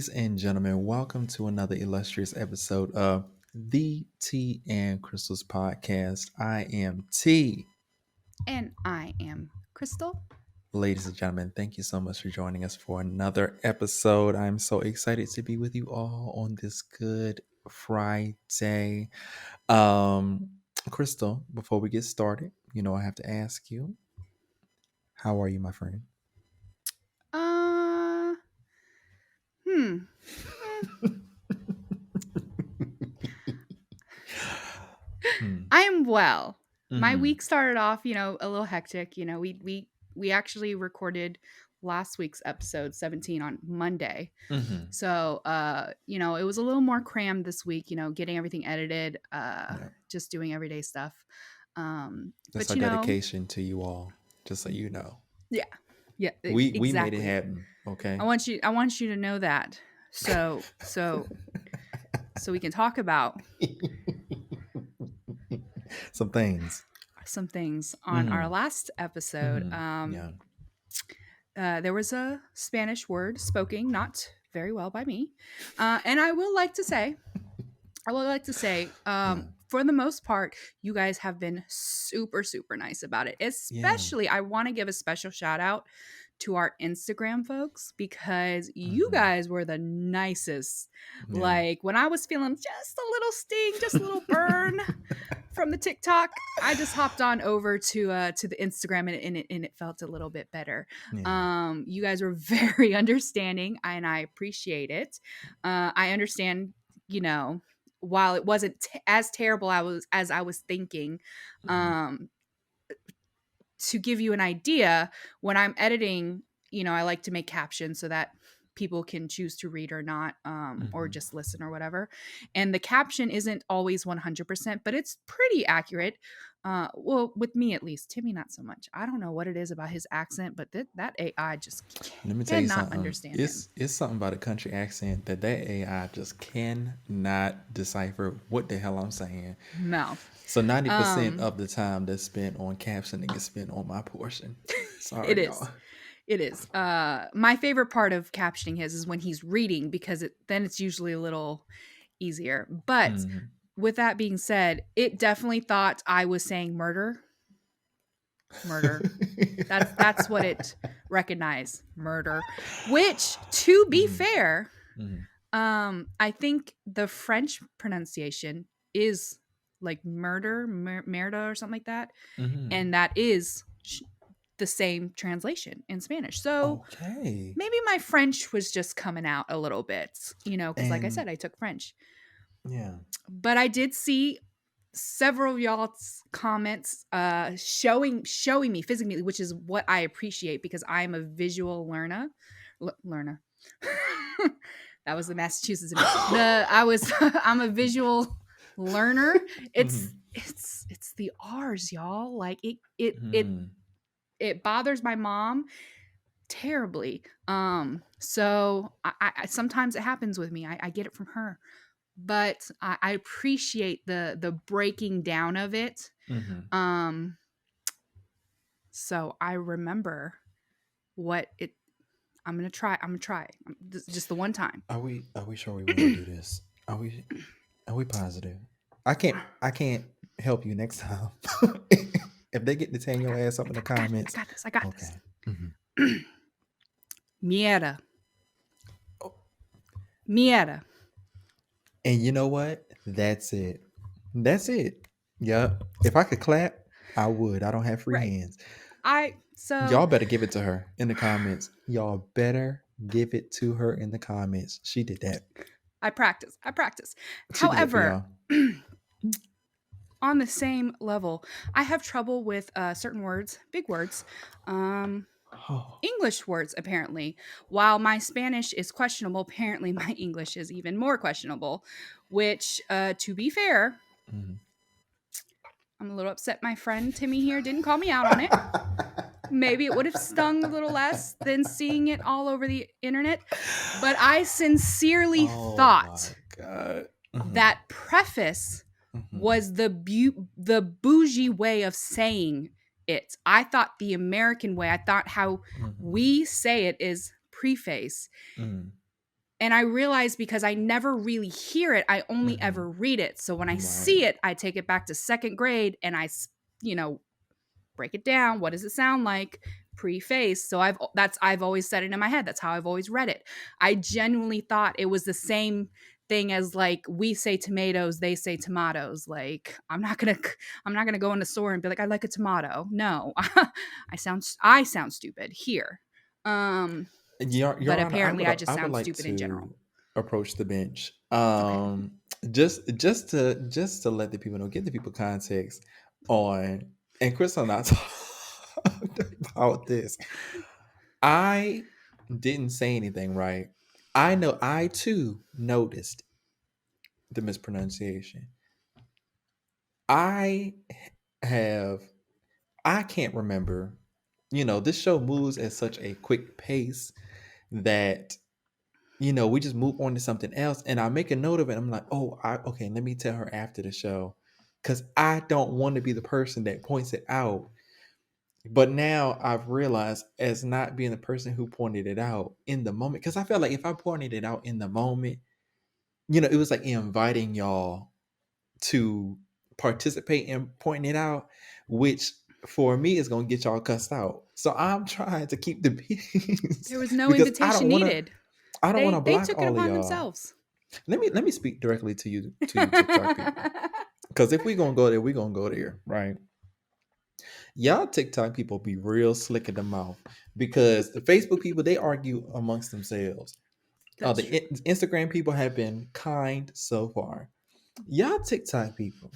Ladies and gentlemen, welcome to another illustrious episode of the Tea and Crystals podcast. I am T. And I am Crystal. Ladies and gentlemen, thank you so much for joining us for another episode. I'm so excited to be with you all on this good Friday. Um, Crystal, before we get started, I have to ask you, how are you, my friend? Uh, hmm. Hmm. I am well. My Mm-hmm. week started off, a little hectic. We actually recorded last week's episode 17 on Monday. Mm-hmm. So, it was a little more crammed this week, getting everything edited, Yeah. just doing everyday stuff. That's But our dedication to you all, just so you know. yeah. Yeah, We made it exactly. happen, okay? I want you to know that. So we can talk about Some things. some things on our Mm-hmm. last episode. Mm-hmm. Yeah. There was a Spanish word spoken not very well by me, and I will like to say, Yeah. for the most part, you guys have been super, super nice about it. Yeah. Especially, I want to give a special shout out to our Instagram folks because you Mm-hmm. guys were the nicest. Yeah. Like when I was feeling just a little sting, just a little burn from the TikTok, I just hopped on over to the Instagram and it felt a little bit better. Yeah. You guys were very understanding and I appreciate it. I understand, you know, while it wasn't as terrible as I was thinking, Mm-hmm. um, to give you an idea, when I'm editing, I like to make captions so that people can choose to read or not, or Mm-hmm. just listen or whatever. And the caption isn't always 100%, but it's pretty accurate. Well, with me at least. Timmy, not so much. I don't know what it is about his accent, but that AI just Let me tell you cannot something. understand him. It's something about a country accent that AI just cannot decipher what the hell I'm saying. No. So 90% Um, of the time that's spent on captioning is spent on my portion. it Sorry, is. y'all. It is. My favorite part of captioning his is when he's reading because then it's usually a little easier. But Mm-hmm. with that being said, it definitely thought I was saying murder. Murder. That's what it recognized. Murder. Which, to be Mm-hmm. fair, Mm-hmm. I think the French pronunciation is like merda or something like that, Mm-hmm. and that is the same translation in Spanish. So Okay. maybe my French was just coming out a little bit, because like I And said, I took French. yeah. But I did see several of y'all's comments showing me physically, which is what I appreciate because I'm a visual learner. That was the Massachusetts in me. I'm a visual learner. Mm-hmm. It's the R's, y'all. Like it Mm-hmm. it bothers my mom terribly. So I sometimes it happens with me. I get it from her, but I appreciate the breaking down of it. Mm-hmm. Um, so I remember what it. I'm gonna try. Just the one time. Are we sure we want to do this? Are we positive? I can't help you next time. If they get to tearing I your got. ass up I in the got. I got. I comments, got this. I got okay. this. Hmm. Mierda. Oh, Mierda. and you know what? That's it. That's it. Yep. If I could clap, I would. I don't have free Right. hands. I so Y'all better give it to her in the comments. Y'all better give it to her in the comments. She did that. I practice. I practice. She did that for However, y'all. on the same level, I have trouble with certain words, big words, Oh. English words, apparently. While my Spanish is questionable, apparently my English is even more questionable, which, to be fair, Mhm. I'm a little upset my friend Timmy here didn't call me out on it. Maybe it would have stung a little less than seeing it all over the internet. But I sincerely Oh my thought god. Mhm. that preface Mhm. was the bougie way of saying it. I thought the American way, I thought how Mhm. we say it is preface. Mhm. And I realized because I never really hear it, I only Hmm. ever read it. So when I see Right. it, I take it back to second grade and you know, break it down. What does it sound like? Preface. So I've always said it in my head. That's how I've always read it. I genuinely thought it was the same thing as like we say tomatoes, they say tomatoes. Like I'm not gonna go in the store and be like I like a tomato. No, I sound stupid here. Um, Your but Honor, apparently I just I would sound like stupid in general. to approach the bench. Okay. Just to let the people know, give the people context on, and Chris and I talked about this. I didn't say anything, right? I know I too noticed the mispronunciation. I have I can't remember. This show moves at such a quick pace that we just move on to something else. And I make a note of it. I'm like, oh, okay, let me tell her after the show. Cause I don't want to be the person that points it out. But now I've realized as not being the person who pointed it out in the moment. Cause I felt like if I pointed it out in the moment, it was like inviting y'all to participate in pointing it out, which for me is gonna get y'all cussed out. So I'm trying to keep the peace There was no because invitation needed. I don't want to They block took it all of upon y'all. themselves. Let me speak directly to you TikTok people. Because if we gonna go there, we gonna go there, right? Y'all TikTok people be real slick in the mouth because the Facebook people they argue amongst themselves. That's The true. Instagram people have been kind so far. Y'all TikTok people,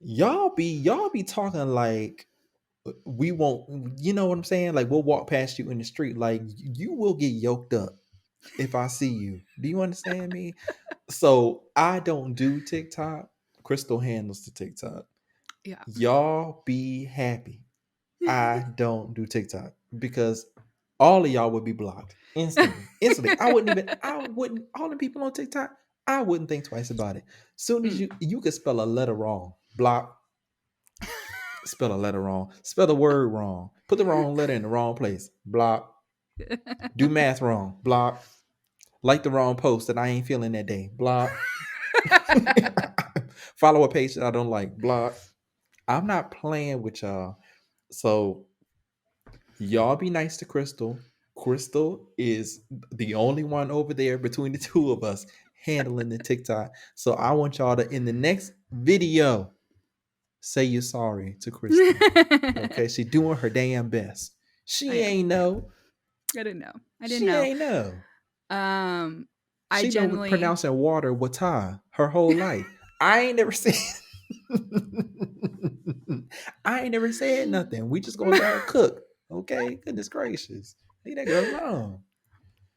y'all be talking like we won't. You know what I'm saying? Like we'll walk past you in the street, like you will get yoked up if I see you. Do you understand me? So I don't do TikTok. Crystal handles the TikTok. Yeah. Y'all be happy. I don't do TikTok because all of y'all would be blocked instantly. Instantly. I wouldn't, all the people on TikTok, I wouldn't think twice about it. Soon as Mm. you could spell a letter wrong, block, spell a letter wrong, spell the word wrong, put the wrong letter in the wrong place, block, do math wrong, block, like the wrong post that I ain't feeling that day, block, follow a page that I don't like, block. I'm not playing with y'all. So y'all be nice to Crystal. Crystal is the only one over there between the two of us handling the TikTok. So I want y'all to in the next video say you're sorry to Crystal. Okay, she doing her damn best. I She am. ain't know. I didn't know. I didn't She know. ain't know. Um, I She been generally. pronouncing water wata her whole life. I ain't never said I ain't never said nothing. We just gonna let her cook. Okay? Goodness gracious. Leave that girl alone.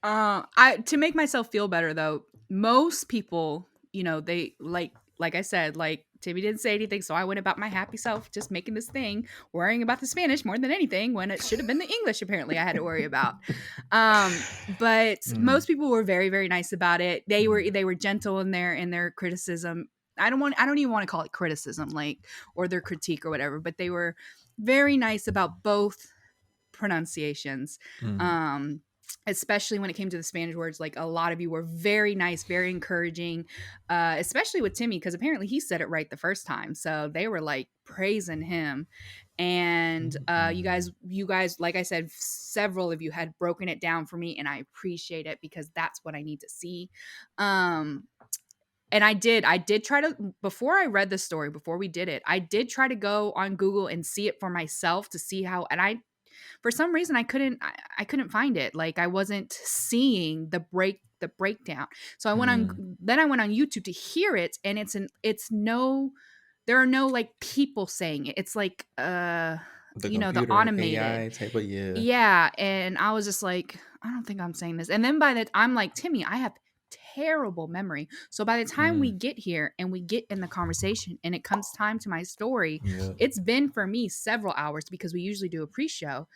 I to make myself feel better though, most people, they like I said, like Timmy didn't say anything, so I went about my happy self, just making this thing, worrying about the Spanish more than anything, when it should have been the English. Apparently, I had to worry about. But Mm, most people were very, very nice about it. mm, They were gentle in their criticism. I don't even want to call it criticism, like or their critique or whatever, but they were very nice about both pronunciations. mm, Um, especially when it came to the Spanish words, like a lot of you were very nice, very encouraging, especially with Timmy, because apparently he said it right the first time. So they were like praising him. And mm, mm, you guys, like I said, several of you had broken it down for me, and I appreciate it because that's what I need to see. Um, and I did try to, before I read the story, before we did it, I did try to go on Google and see it for myself to see how, and I for some reason I couldn't find it. Like I wasn't seeing the breakdown. So mm. I went on YouTube to hear it, and it's no, there are no like people saying it. It's like The the computer automated. AI type, but yeah. Yeah, and I was just like, I don't think I'm saying this. And then by the I'm like, Timmy, I have terrible memory. So by the time we Mm, get here and we get in the conversation and it comes time to my story, yeah. it's been for me several hours because we usually do a pre-show.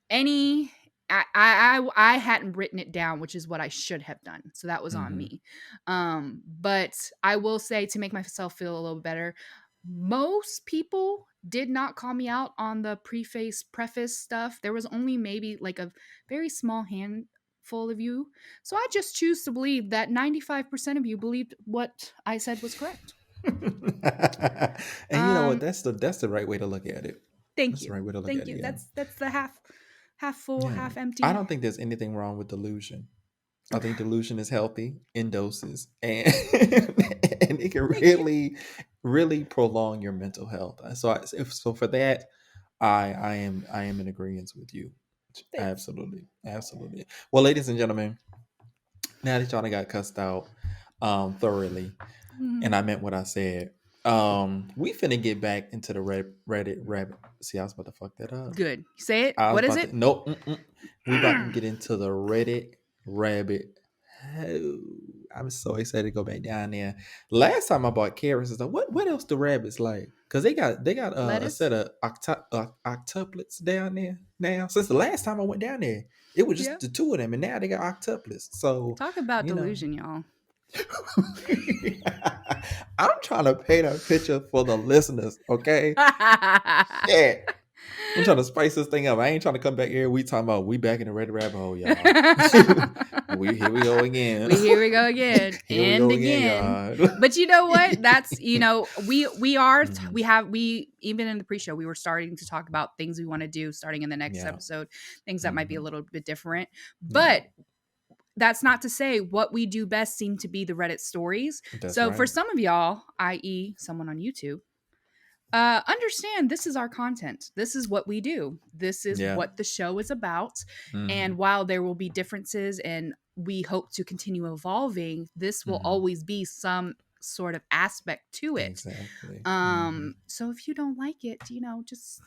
Any I hadn't written it down, which is what I should have done. So that was on Mm-hmm. me. But I will say, to make myself feel a little better, most people did not call me out on the preface stuff. There was only maybe like a very small full of you. So I just choose to believe that 95% of you believed what I said was correct. And you know what? Um, That's the right way to look at it. thank That's the you. right way to look Thank at it. you. Yeah. That's the half full, Yeah. half I empty. don't think there's anything wrong with delusion. I think delusion is healthy in doses, and and it can Thank you. really prolong your mental health. So for that, I am in agreement with you. Thanks. Absolutely, absolutely. Well, ladies and gentlemen, now that y'all done got cussed out thoroughly, and Mhm. I meant what I said, we finna get back into the Reddit rabbit. See, I was about to fuck that up. Good. Say it. I was What is about it? to nope. We about to get into the Reddit rabbit. Oh, I'm so excited to go back down there. Last time I bought carrots, is like, what else do rabbits like? Because they got a Lettuce. set of octuplets down there now. Since the last time I went down there, it was Yeah. just the two of them, and now they got octuplets. So Talk about you know, delusion, y'all. I'm trying to paint a picture for the listeners. Okay, shit. I'm trying to spice this thing up. I ain't trying to come back here. We talking about we back in the red rabbit hole, y'all. We here we go again. Here we go again Here we and go again, again. y'all. But you know what? That's we are Mhm. we have we even in the pre-show we were starting to talk about things we want to do starting in the next Yeah. episode, things that might be a Hmm. little bit different. Yeah. But that's not to say what we do best seem to be the Reddit stories. That's So for right. some of y'all, i.e., someone on YouTube, understand this is our content. This is what we do. This is Yeah. what the show is about. And Hmm. while there will be differences and we hope to continue evolving, this will Hmm. always be some sort of aspect to it. Exactly. Hmm. So if you don't like it, just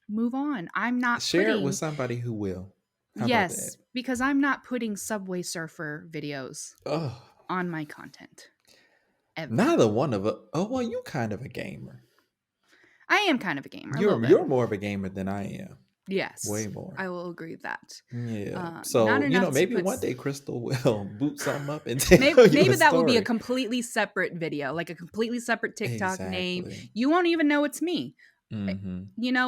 move on. I'm not Share it with putting somebody who will. How about that? yes, because I'm not putting Subway Surfer videos Oh, on my content ever. neither one of us. Oh well, you kind of a gamer. I am kind of a gamer, a little You're bit. you're more of a gamer than I am. Yes, Way more. I will agree with that. Yeah. Not So, enough to maybe put. one day Crystal will boot something up and Maybe, tell you a maybe that will be a story. completely separate video, like a completely separate TikTok name. Exactly. You won't even know it's me. Eh, Hmm.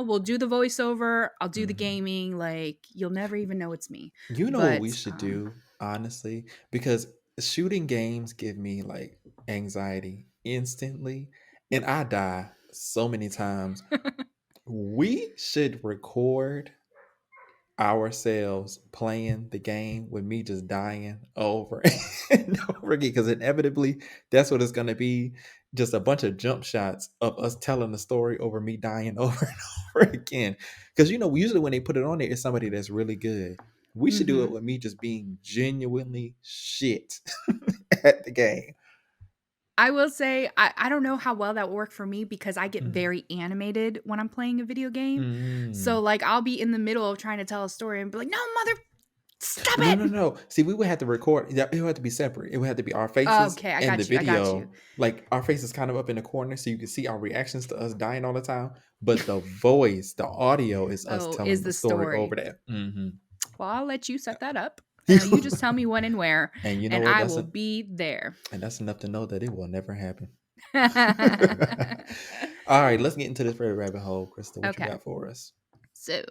We'll do the voiceover. I'll do the Hmm. gaming. Like you'll never even know it's me. You know what we But should do, honestly? Because shooting games give me like anxiety instantly, and I die so many times. We should record ourselves playing the game with me just dying over and over again because inevitably that's what it's going to be, just a bunch of jump shots of us telling the story over me dying over and over again, because usually when they put it on there it's somebody that's really good. We should do it mhm. with me just being genuinely shit at the game. I will say I don't know how well that will work for me because I get Mm. very animated when I'm playing a video game. So Mm. like I'll be in the middle of trying to tell a story and be like, "No, mother, stop No, no, it." no. See, we would have to record. Yeah, it would have to be separate. It would have to be our faces Okay, I and the got you. I got you. video. Like our faces kind of up in the corner, so you can see our reactions to us dying all the time. But the voice, the audio, is us Oh, telling is the the story over story. that. Hmm. Well, I'll let you set that up. You just tell me when and where, And you know and what? I will be there. And that's enough to know that it will never happen. Okay. All right, let's get into this very rabbit hole, Krista. What you got for us? So,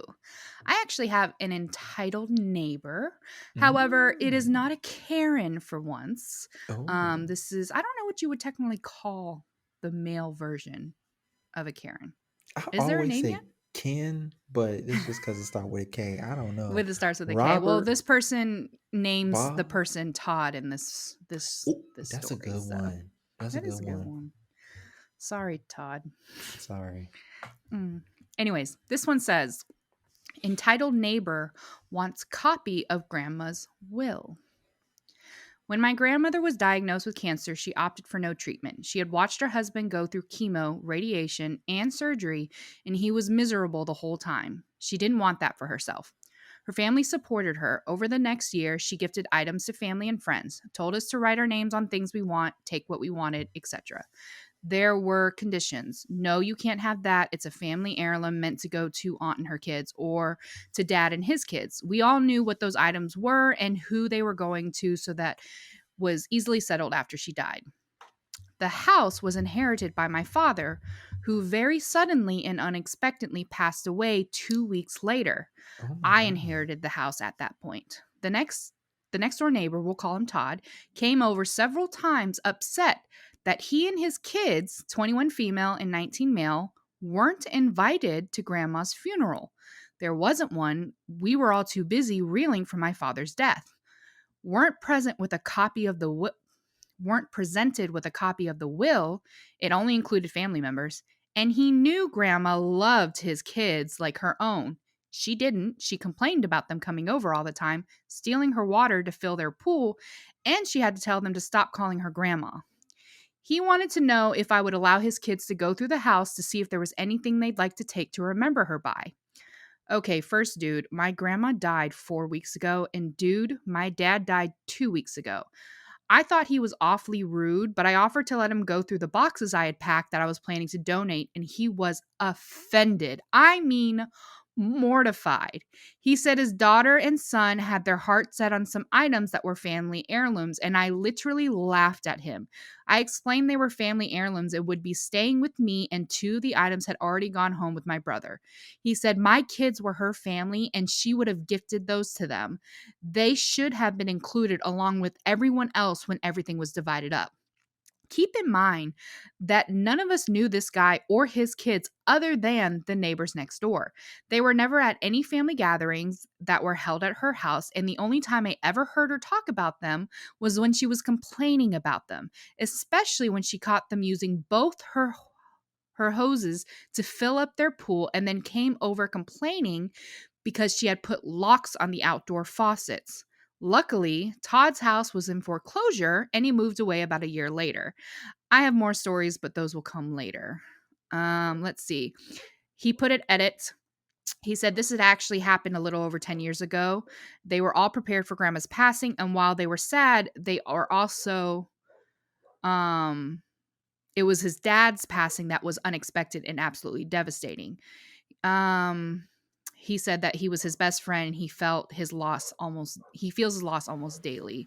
I actually have an entitled neighbor. However, it is Mm. not a Karen for once. Oh, This is, I don't know what you would technically call the male version of a Karen. I Is there a always name yet? say Ken, but it's just because it starts with a K. I don't know. With it starts with a K. Well, Robert, this person names the Bob. person Todd in this Oh, this that's a story. good So one. That's a that is good a good one. one. Sorry, Todd. Sorry. Mm. Anyways, this one says entitled neighbor wants copy of grandma's will. When my grandmother was diagnosed with cancer, she opted for no treatment. She had watched her husband go through chemo, radiation, and surgery, and he was miserable the whole time. She didn't want that for herself. Her family supported her. Over the next year, she gifted items to family and friends, told us to write our names on things we want, take what we wanted, etc. There were conditions. No, you can't have that. It's a family heirloom meant to go to aunt and her kids or to dad and his kids. We all knew what those items were and who they were going to, so that was easily settled after she died. The house was inherited by my father, who very suddenly and unexpectedly passed away 2 weeks later. Oh my I God. inherited the house at that point. The next the next door neighbor, we'll call him Todd, came over several times upset that he and his kids, 21 female and 19 male, weren't invited to grandma's funeral. There wasn't one. We were all too busy reeling from my father's death. Weren't present with a copy of the weren't presented with a copy of the will. It only included family members. And he knew grandma loved his kids like her own. She didn't. She complained about them coming over all the time, stealing her water to fill their pool, and she had to tell them to stop calling her grandma. He wanted to know if I would allow his kids to go through the house to see if there was anything they'd like to take to remember her by. Okay, first, dude, my grandma died 4 weeks ago, and dude, my dad died 2 weeks ago. I thought he was awfully rude, but I offered to let him go through the boxes I had packed that I was planning to donate, and he was offended. I mean, mortified. He said his daughter and son had their heart set on some items that were family heirlooms, and I literally laughed at him. I explained they were family heirlooms and would be staying with me, and two of the items had already gone home with my brother. He said my kids were her family, and she would have gifted those to them. They should have been included along with everyone else when everything was divided up. Keep in mind that none of us knew this guy or his kids other than the neighbors next door. They were never at any family gatherings that were held at her house, and the only time I ever heard her talk about them was when she was complaining about them, especially when she caught them using both her hoses to fill up their pool and then came over complaining because she had put locks on the outdoor faucets. Luckily, Todd's house was in foreclosure and he moved away about a year later. I have more stories, but those will come later. Let's see. He put it edit. He said this had actually happened a little over 10 years ago. They were all prepared for grandma's passing, and while they were sad, they are also um it was his dad's passing that was unexpected and absolutely devastating. Um, he said that he was his best friend and he feels his loss almost daily.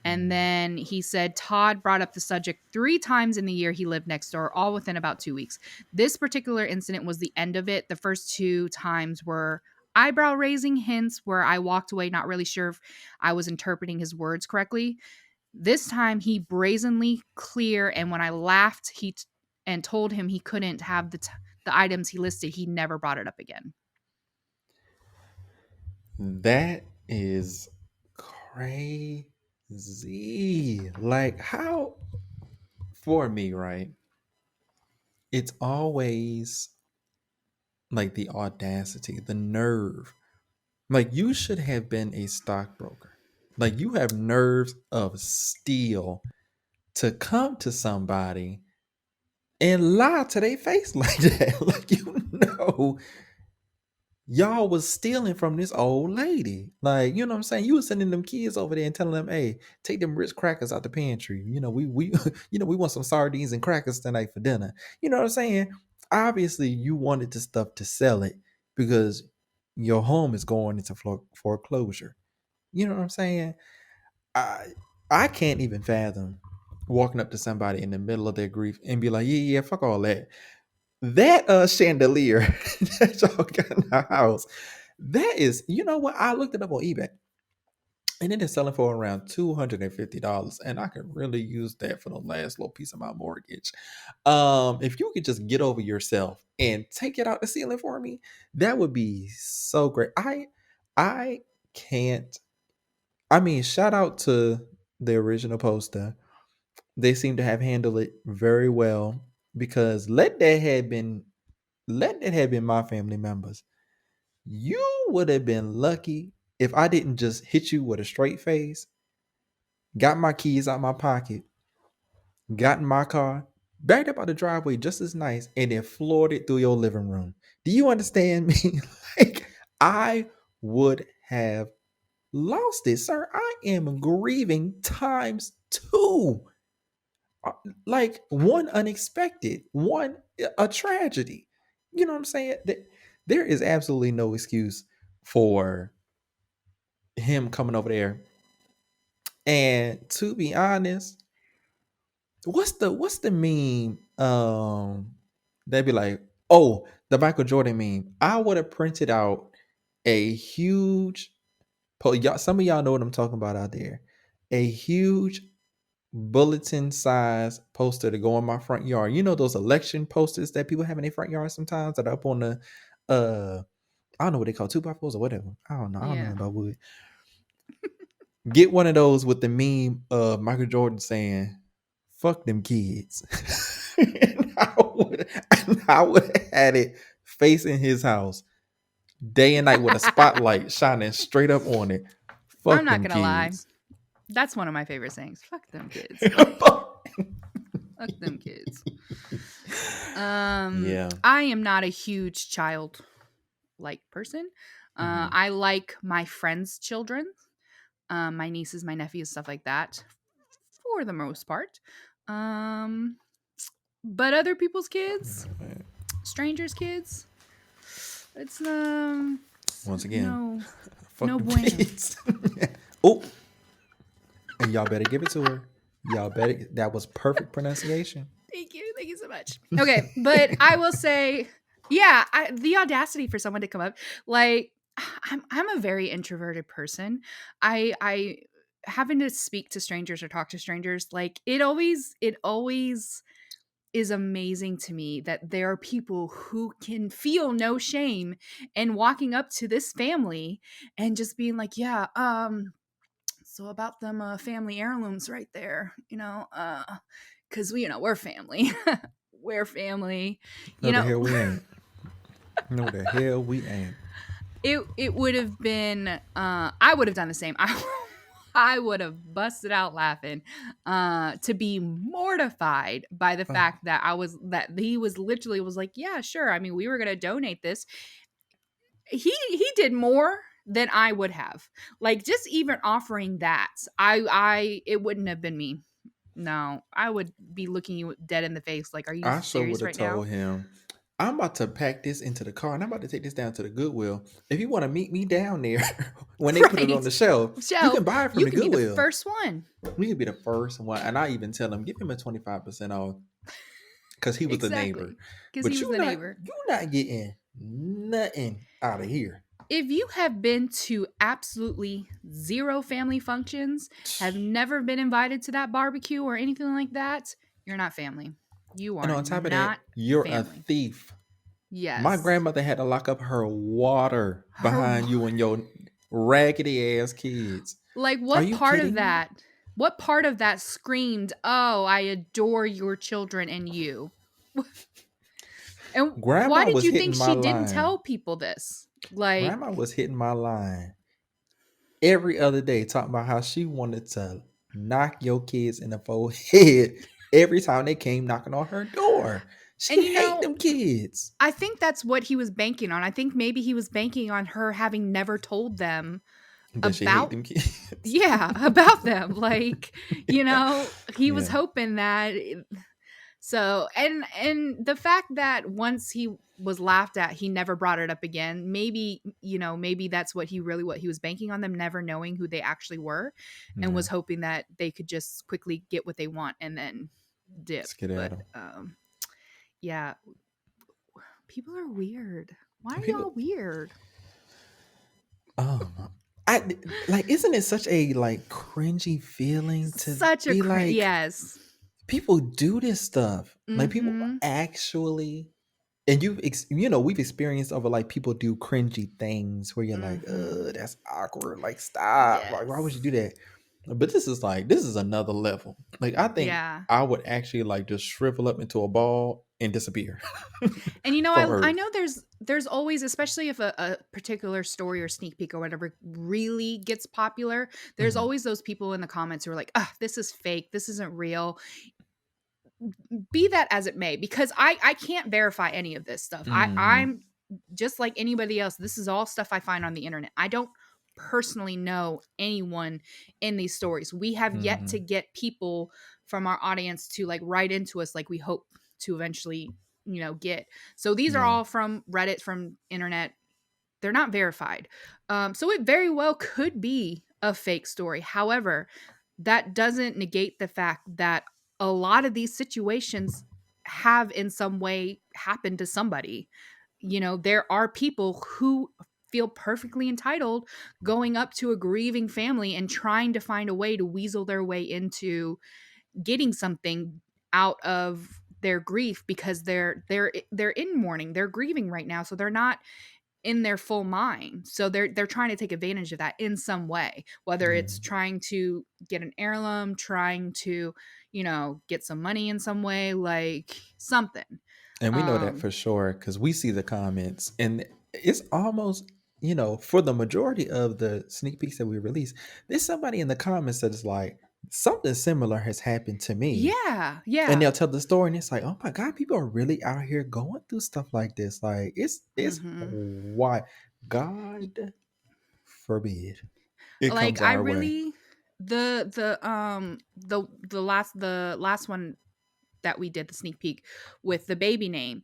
And then he said Todd brought up the subject 3 times in the year he lived next door, all within about 2 weeks. This particular incident was the end of it. The first 2 times were eyebrow raising hints where I walked away not really sure if I was interpreting his words correctly. This time he brazenly clear, and when I laughed, and told him he couldn't have the items he listed, he never brought it up again. That is crazy. Like, how, for me, right? It's always like the audacity, the nerve. Like, you should have been a stockbroker. Like, you have nerves of steel to come to somebody and lie to their face like that. Like, y'all was stealing from this old lady. Like, you know what I'm saying? You was sending them kids over there and telling them, hey, take them Ritz crackers out the pantry. We we want some sardines and crackers tonight for dinner. You know what I'm saying? Obviously, you wanted the stuff to sell it because your home is going into foreclosure. You know what I'm saying? I I can't even fathom walking up to somebody in the middle of their grief and be like, yeah, fuck all that. That chandelier that y'all got in the house, that is, you know what? I looked it up on eBay and it is selling for around $250. And I could really use that for the last little piece of my mortgage. If you could just get over yourself and take it out the ceiling for me, that would be so great. I can't, I mean, shout out to the original poster. They seem to have handled it very well because let that have been my family members. You would have been lucky if I didn't just hit you with a straight face, got my keys out my pocket, got in my car, backed up out the driveway just as nice, and then floored it through your living room. Do you understand me? Like, I would have lost it, sir. I am grieving times two. Uh, like, one unexpected, one a tragedy. You know what I'm saying? There is absolutely no excuse for him coming over there. And to be honest, what's the meme? They'd be like, oh, the Michael Jordan meme. I would have printed out a huge Y'all, some of y'all know what I'm talking about out there. A huge bulletin size poster to go in my front yard. You know those election posters that people have in their front yard sometimes that are up on the uh I don't know what they call 2x4s or whatever. I don't know. I don't know Yeah. about wood. Get one of those with the meme of Michael Jordan saying, "Fuck them kids." And I would have had it facing his house day and night with a spotlight shining straight up on it. I'm Fuck not them gonna lie. kids. That's one of my favorite sayings. Fuck them kids. Like, fuck them kids. Yeah. I am not a huge child like person. Hmm. I like my friends' children, my nieces, my nephews, stuff like that, for the most part. Um, but other people's kids, strangers' kids, it's Once again, no, fuck no them bueno. kids. Oh, and y'all better give it to her. Y'all better. That was perfect pronunciation. Thank you so much. Okay, but I will say, yeah, the audacity for someone to come up, like, I'm a very introverted person. I having to speak to strangers or talk to strangers, like, it always is amazing to me that there are people who can feel no shame in walking up to this family and just being like, yeah, so about them family heirlooms right there, because we're family. We're family. No, You the know, hell we ain't. No, the hell we ain't. it would have been. I would have done the same. I would have busted out laughing, to be mortified by the Oh, fact that he was literally was like, yeah, sure. I mean, we were gonna donate this. He did more than I would have. Like, just even offering that, I it wouldn't have been me. No, I would be looking you dead in the face. Like, are you I sure would serious have right now? told him, I'm about to pack this into the car and I'm about to take this down to the Goodwill. If you want to meet me down there when they put it on Right? the shelf, you can Shelf, buy it from you the can be the Goodwill. first one. We could be the first one. And I even tell him, give him a 25% off because he was the neighbor. Exactly. Because he But was the neighbor. you not getting nothing out of here. If you have been to absolutely zero family functions, have never been invited to that barbecue or anything like that, you're not family. You And are on top of that, not you're a family. thief. My Yes. grandmother had to lock up her water Her behind you and your raggedy ass kids. like Are what you part of kidding me? that? What part of that screamed, "Oh, I adore your children and you." And why Grandma did was you think hitting my she didn't line. tell people this? Like, Grandma was hitting my line every other day, talking about how she wanted to knock your kids in the forehead every time they came knocking on her door. and She hate them kids. I think that's what he was banking on. I think maybe he was banking on her having never told them That she hate about, them kids. yeah, about them. Like, Yeah. he was Yeah. hoping that. So, and the fact that once he was laughed at, he never brought it up again. Maybe, maybe that's what he was banking on, them never knowing who they actually were, and Yeah. was hoping that they could just quickly get what they want and then dip. But Skedaddle. yeah, people are weird. Why are People y'all weird? I like isn't it such a like cringy feeling to Such a be like yes. people do this stuff. Like people Mhm. actually and we've experienced over like people do cringy things where you're like, Mhm. that's awkward. Like, stop. Like, why would you Yes. do that? But this is another level. Like, I think Yeah. I would actually like just shrivel up into a ball and disappear And from I Earth. know there's always, especially if a particular story or sneak peek or whatever really gets popular, there's Mhm. always those people in the comments who are like, "Ah, this is fake. This isn't real." Be that as it may, because I can't verify any of this stuff. Mhm. I'm just like anybody else. This is all stuff I find on the internet. I don't personally know anyone in these stories. We have yet to Mhm. get people from our audience to like write into us like we hope to eventually, get. So these are Yeah. all from Reddit, from internet. They're not verified. So it very well could be a fake story. However, that doesn't negate the fact that a lot of these situations have in some way happened to somebody. There are people who feel perfectly entitled going up to a grieving family and trying to find a way to weasel their way into getting something out of their grief because they're in mourning, they're grieving right now, so they're not in their full mind. So they're trying to take advantage of that in some way, whether Yeah. it's trying to get an heirloom, trying to, get some money in some way, like something. And we know that Um for sure because we see the comments, and it's almost, for the majority of the sneak peeks that we release, there's somebody in the comments that is like, something similar has happened to me. yeah, And yeah. they'll tell the story, and it's like, oh my God, people are really out here going through stuff like this. Like, it's Mhm. why God forbid it Like comes I our way. really the last one that we did, the sneak peek with the baby name.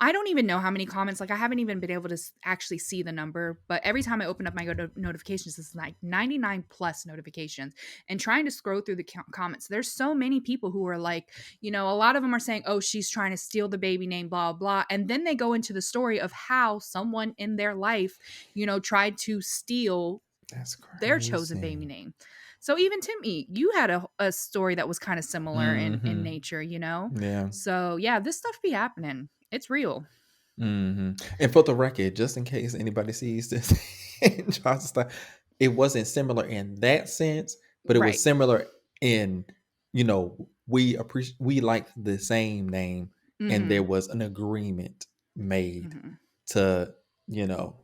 I don't even know how many comments. Like I haven't even been able to actually see the number, but every time I open up my notifications, it's like 99 plus notifications. And trying to scroll through the comments, there's so many people who are like, a lot of them are saying, "Oh, she's trying to steal the baby name, blah blah," and then they go into the story of how someone in their life, tried to steal That's their chosen crazy. baby name. So even Timmy, you had a story that was kind of similar in Hmm. nature. Yeah. So yeah, this stuff be happening. It's real. And for the record, just in case anybody sees this and tries to stop, it wasn't similar in that sense, but it was Right. similar in, we like the same name, and there Mhm. was an agreement made Mhm. to, you know,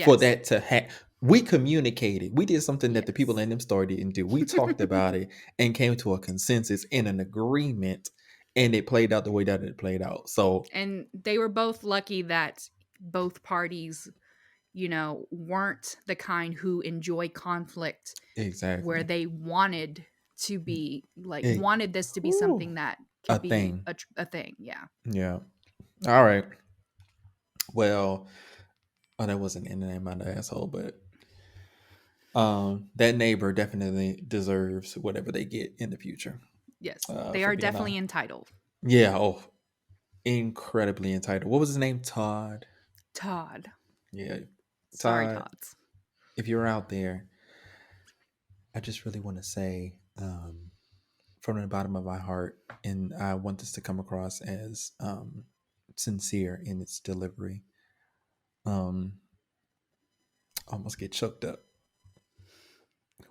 for Yes. that to happen. We communicated. We did something that the people Yes. in them story didn't do. We talked about it and came to a consensus and an agreement, and it played out the way that it played out. So And they were both lucky that both parties, weren't the kind who enjoy conflict where exactly. they wanted to be like It, wanted this to be whew, something that a could be thing. a thing. Yeah. Yeah. All right. Well, oh, that wasn't in the name of the asshole, but that neighbor definitely deserves whatever they get in the future. Yes. They For are being definitely entitled. yeah, oh, incredibly entitled. What was his name? Todd. Todd. Yeah, Sorry, Todd. Todds. If you're out there, I just really want to say, from the bottom of my heart, and I want this to come across as sincere in its delivery. Um, I almost get choked up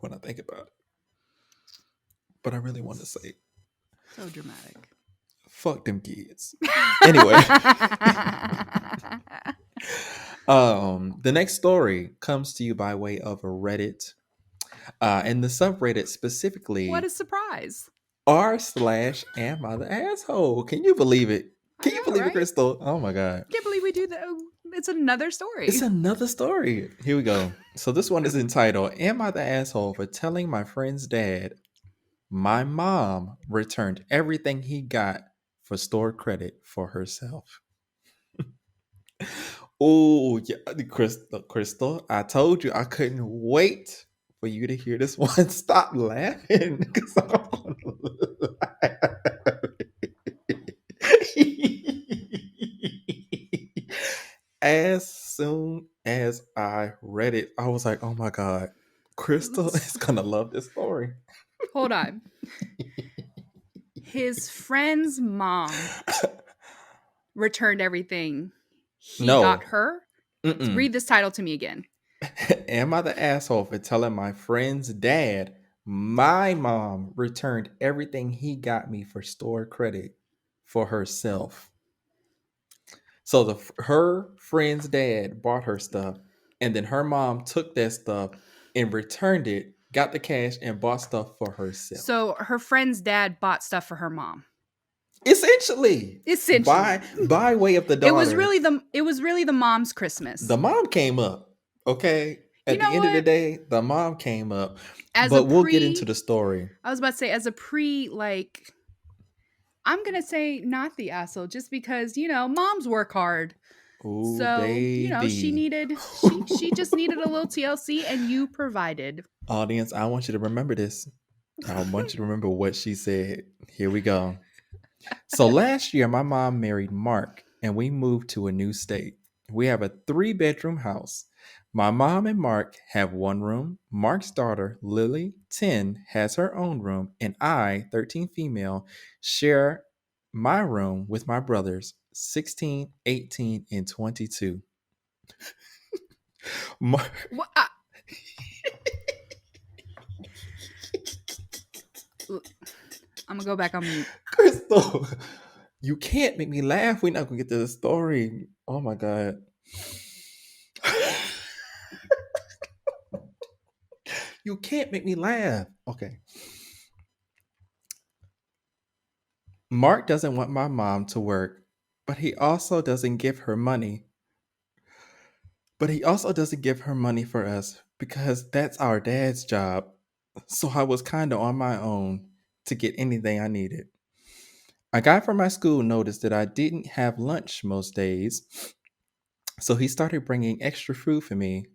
when I think about it. But I really want to say, So dramatic. fuck them kids. Anyway, the next story comes to you by way of a Reddit, and the subreddit What a specifically surprise. r/slash am I the asshole. Can you believe it? I Can you know, believe it, right? Crystal? Oh my god. Can't believe we do that. It's another It's story. another story. Here we go. So this one is entitled, Am I the Asshole for Telling My Friend's Dad My Mom Returned Everything He Got for Store Credit for Herself? Oh, yeah, Crystal, I told you I couldn't wait for you to hear this one. Stop laughing, because I'm gonna laugh. As soon as I read it, I was like, "Oh my god, Crystal is gonna love this story." Hold on. His friend's mom returned everything he got No, her. mm-mm. Read this title to me again. Am I the asshole for telling my friend's dad my mom returned everything he got me for store credit for herself? So her friend's dad bought her stuff, and then her mom took that stuff and returned it, got the cash, and bought stuff for herself. So her friend's dad bought stuff for her mom. Essentially, Essentially. by way of the daughter, It was really the mom's the Christmas. mom came up. Okay, You at know the end of the what? day, the mom came up. As a But we'll get into pre the story. I was about to say as a pre like I'm going to say not the asshole just because, moms work hard. Oh, So, baby. she just needed a little TLC and you provided. Audience, I want you to remember this. I want you to remember what she said. Here we go. So last year, my mom married Mark, and we moved to a new state. We have a 3 bedroom house. My mom and Mark have one room. Mark's daughter, Lily, 10, has her own room. And I, 13 female, share my room with my brothers, 16, 18, and 22. Mark, What? I'm gonna go back on mute. Crystal, you can't make me laugh. We're not going to get to the story. Oh my God. You can't make me laugh. Okay. Mark doesn't want my mom to work, but he also doesn't give her money. But he also doesn't give her money for us because that's our dad's job. So I was kind of on my own to get anything I needed. A guy from my school noticed that I didn't have lunch most days, so he started bringing extra food for me.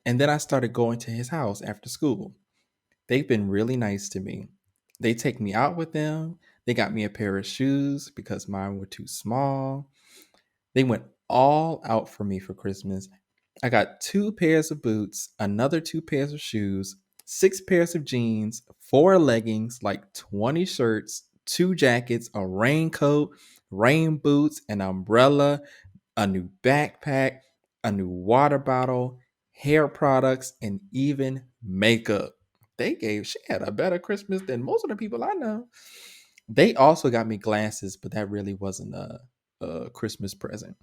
And then I started going to his house after school. They've been really nice to me. They take me out with them. They got me a pair of shoes because mine were too small. They went all out for me for Christmas. I got 2 pairs of boots, another 2 pairs of shoes, 6 pairs of jeans, 4 leggings, like 20 shirts, 2 jackets, a raincoat, rain boots, an umbrella, a new backpack, a new water bottle, hair products, and even makeup. She had a better Christmas than most of the people I know. They also got me glasses, but that really wasn't a Christmas present.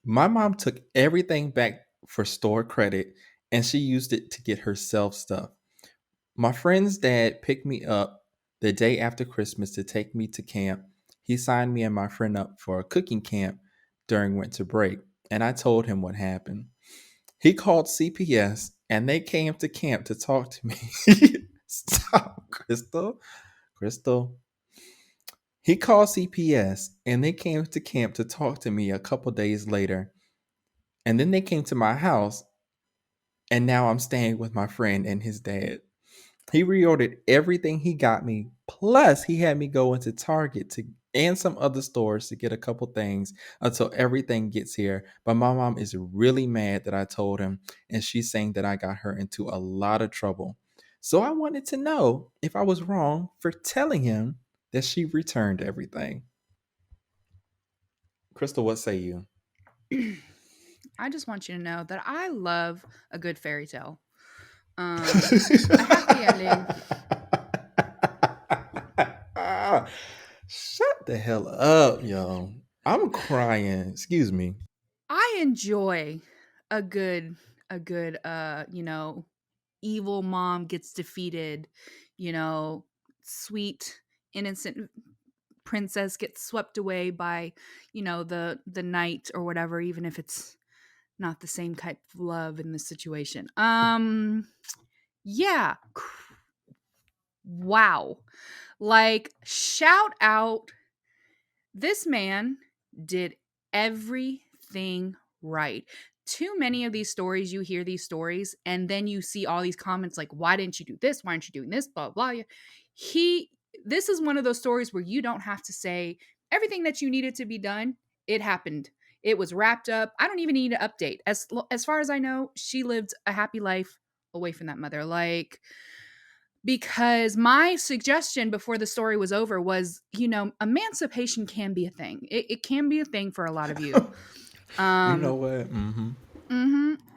My mom took everything back for store credit and she used it to get herself stuff. My friend's dad picked me up the day after Christmas to take me to camp. He signed me and my friend up for a cooking camp during winter break, and I told him what happened. He called CPS and they came to camp to talk to me. Stop, Crystal. Crystal. He called CPS and they came to camp to talk to me a couple days later. And then they came to my house, and now I'm staying with my friend and his dad. He reordered everything he got me. Plus, he had me go into Target to and some other stores to get a couple things until everything gets here. But my mom is really mad that I told him, and she's saying that I got her into a lot of trouble. So I wanted to know if I was wrong for telling him that she returned everything. Crystal, what say you? I just want you to know that I love a good fairy tale. A happy ending. Shut the hell up, yo. I'm crying. Excuse me. I enjoy a good a good evil mom gets defeated, you know, sweet innocent princess gets swept away by, the knight or whatever, even if it's not the same type of love in this situation. Yeah. Wow. Like, shout out, this man did everything right. Too many of these stories, you hear these stories, and then you see all these comments like, why didn't you do this? Why aren't you doing this? Blah, blah. He, this is one of those stories where you don't have to say everything that you needed to be done. It happened. It was wrapped up. I don't even need an update. As far as I know, she lived a happy life away from that mother. Like, because my suggestion before the story was over was, emancipation can be a thing. It can be a thing for a lot of you. You know Um, what?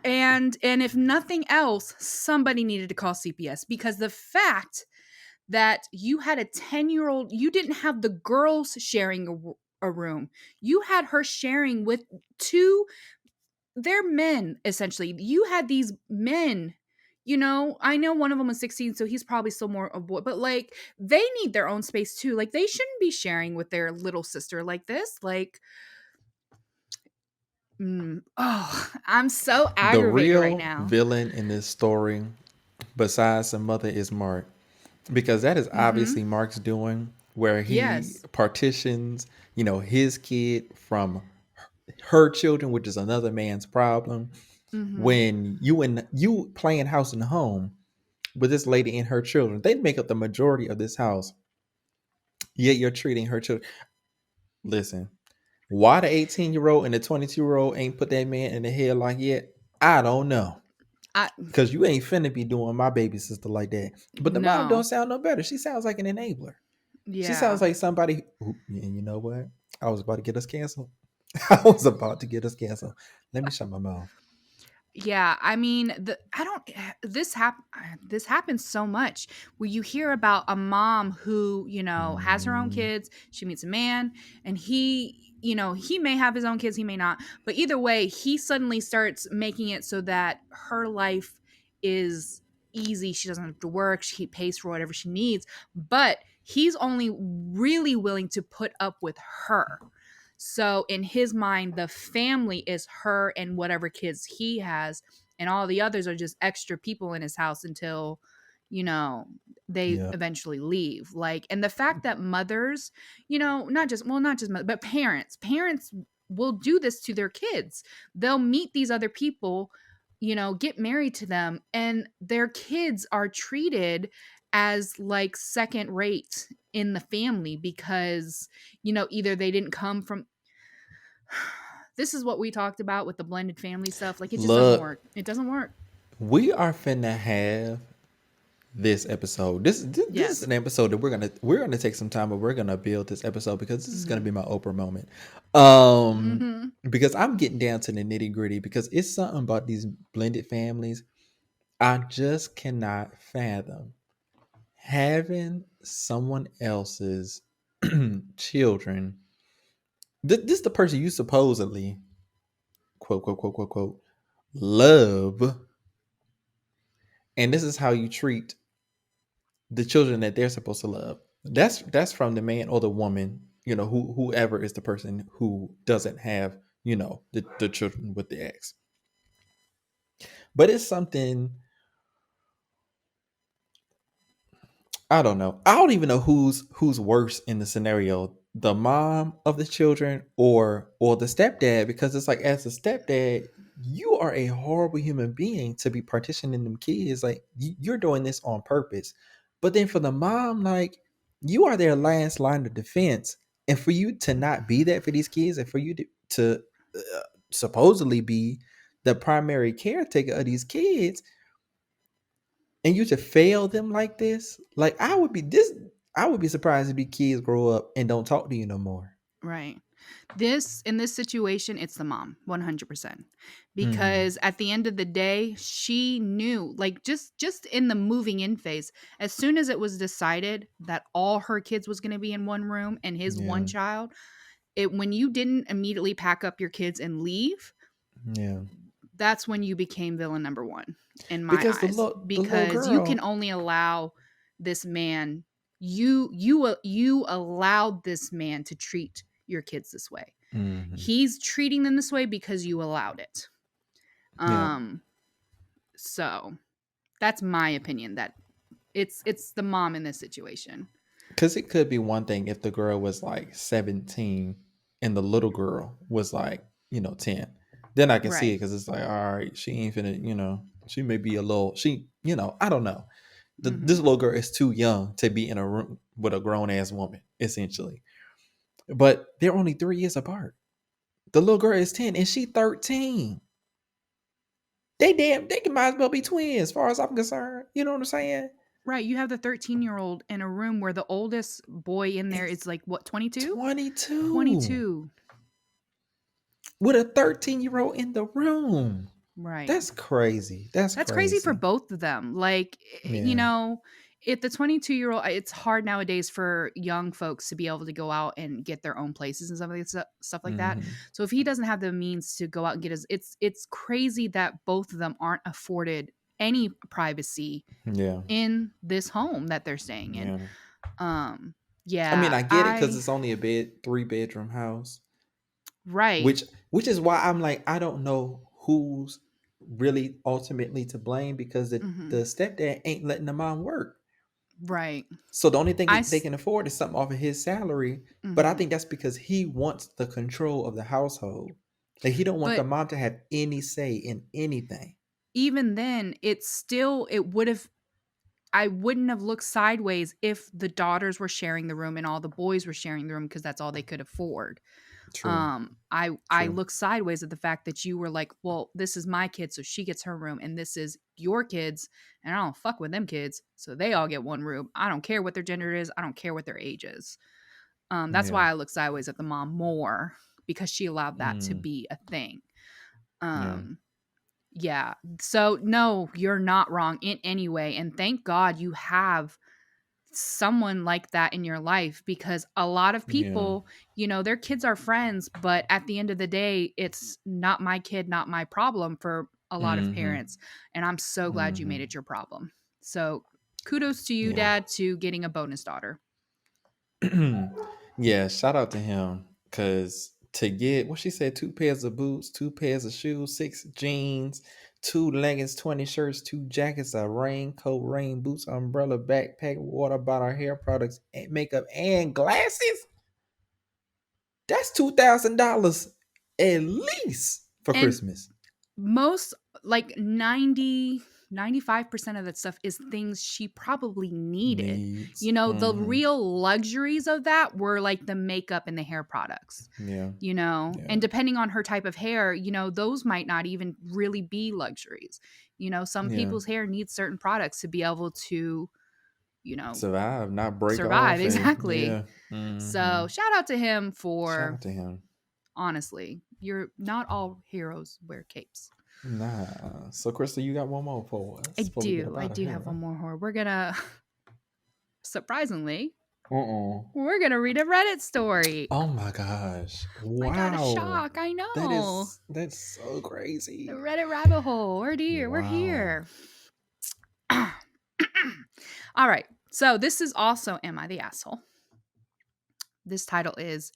and if nothing else, somebody needed to call CPS, because the fact that you had a 10-year-old, you didn't have the girls sharing a room. You had her sharing with two, they're men essentially. You had these men, I know one of them was 16, so he's probably still more a boy, but like, they need their own space too. Like, they shouldn't be sharing with their little sister like this. Like, oh, I'm so The aggravated right real now. villain in this story, besides the mother, is Mark. Because that is Mm-hmm. obviously Mark's doing, where he Yes. partitions, his kid from her children, which is another man's problem. Mm-hmm. When you playing house and home with this lady and her children, they make up the majority of this house. Yet you're treating her children. Listen, Why the 18-year-old and the 22-year-old ain't put that man in the headlock yet? I don't know. I Cause you ain't finna be doing my baby sister like that. But the mom don't no. sound no better. She sounds like an enabler. She sounds Yeah. like somebody who, and you know what? I was about to get us canceled. I was about to get us canceled. Let me shut my mouth. Yeah, I mean, the I don't this happens so much where you hear about a mom who, has her own Mm, kids, she meets a man and he may have his own kids, he may not, but either way, he suddenly starts making it so that her life is easy, she doesn't have to work, she pays for whatever she needs, but he's only really willing to put up with her. So in his mind, the family is her and whatever kids he has, and all the others are just extra people in his house until, you know, they yeah. eventually leave. Like, and the fact that mothers, not just mothers, but parents will do this to their kids. They'll meet these other people, get married to them, and their kids are treated as like second rate in the family because either they didn't come from this is what we talked about with the blended family stuff. Like it just doesn't Look, work. It doesn't work. we are finna have this episode. This is Yes. an episode that we're gonna take some time, but we're gonna build this episode because this is gonna Mhm. be my Oprah moment. Um, Mhm. because I'm getting down to the nitty gritty because it's something about these blended families I just cannot fathom having someone else's children. This the person you supposedly quote quote quote quote quote love, and this is how you treat the children that they're supposed to love. That's from the man or the woman, whoever is the person who doesn't have, the children with the ex. But it's something I don't know. I don't even know who's worse in the scenario, the mom of the children or the stepdad, because it's like as a stepdad, you are a horrible human being to be partitioning them kids. Like you're doing this on purpose. But then for the mom, like you are their last line of defense, and for you to not be that for these kids, and for you to supposedly be the primary caretaker of these kids, and you to fail them like this, like I would be surprised if these kids grow up and don't talk to you no more. Right. In this situation, it's the mom, 100%. Mm, Because at the end of the day, she knew, like just in the moving in phase, as soon as it was decided that all her kids was going to be in one room and his one yeah, child, it when you didn't immediately pack up your kids and leave, yeah. that's when you became villain number 1 in my Because the eyes, little the little because you can girl, only allow this man you allowed this man to treat your kids this way. hmm, He's treating them this way because you allowed it. yeah. Um so that's my opinion that it's the mom in this situation. Because it could be one thing if the girl was like 17 and the little girl was like 10. Then I can see it Right. because it's like, all right, she ain't finna, she may be a little, I don't know. This Mhm. little girl is too young to be in a room with a grown ass woman, essentially. But they're only 3 years apart. The little girl is 10 and she 13. They can might as well be twins, as far as I'm concerned. You know what I'm saying? Right, you have the 13-year-old in a room where the oldest boy in there It's is like what, 22? 22 22. with a 13-year-old in the room. Right. That's crazy. That's That's crazy for crazy. both of them. Like, Yeah. if the 22-year-old, it's hard nowadays for young folks to be able to go out and get their own places and stuff like that. Hmm. So if he doesn't have the means to go out and get his, it's crazy that both of them aren't afforded any privacy Yeah. in this home that they're staying in. Yeah. Um, I mean, yeah, I get it because I it's only a 3-bedroom house, right. which is why I'm like, I don't know who's really ultimately to blame because the Hmm. stepdad ain't letting the mom work. Right. So the only I. thing they can afford is something off of his salary. But I Mm-hmm. think that's because he wants the control of the household. Like he don't want the But mom to have any say in anything. even then, it would have I wouldn't have looked sideways if the daughters were sharing the room and all the boys were sharing the room because that's all they could afford. True. I True. look sideways at the fact that you were like, well, this is my kid, so she gets her room, and this is your kids, and I don't fuck with them kids, so they all get one room. I don't care what their gender is. I don't care what their age is. That's Yeah. why I look sideways at the mom more, because she allowed that to Mm. be a thing. Yeah. Um, yeah. So no, you're not wrong in any way, and thank God you have someone like that in your life, because a lot of Yeah. people, their kids are friends, but at the end of the day, it's not my kid, not my problem for a lot of Mm-hmm. parents. And I'm so glad you Mm-hmm. made it your problem. So kudos to you, Yeah. dad, to getting a bonus daughter. Yeah, shout out to him. Cause to get what she said, 2 pairs of boots, 2 pairs of shoes, 6 jeans, 2 leggings, 20 shirts, 2 jackets, a raincoat, rain boots, umbrella, backpack, water bottle, hair products, and makeup, and glasses. That's $2,000 at least for And Christmas. most, like 95% of that stuff is things she probably needed. Needs. The Mm-hmm. real luxuries of that were like the makeup and the hair products. Yeah. And Yeah. depending on her type of hair, those might not even really be luxuries. Some Yeah. people's hair needs certain products to be able to, you know, Survive, not break survive. off, and Exactly. yeah. Mm-hmm. So shout out to him Shout for, out to him. honestly, you're not all heroes wear capes. Nah. So, Crystal, you got one more for us I before we get do. up I out of do have here. one more horror. We're gonna, surprisingly, Uh-uh. we're gonna read a Reddit story. Oh my gosh. I got a Wow. shock. I That know. is that's so The crazy. Reddit rabbit hole. We're here. We're Wow. here. All right. So this is also Am I the Asshole? This title is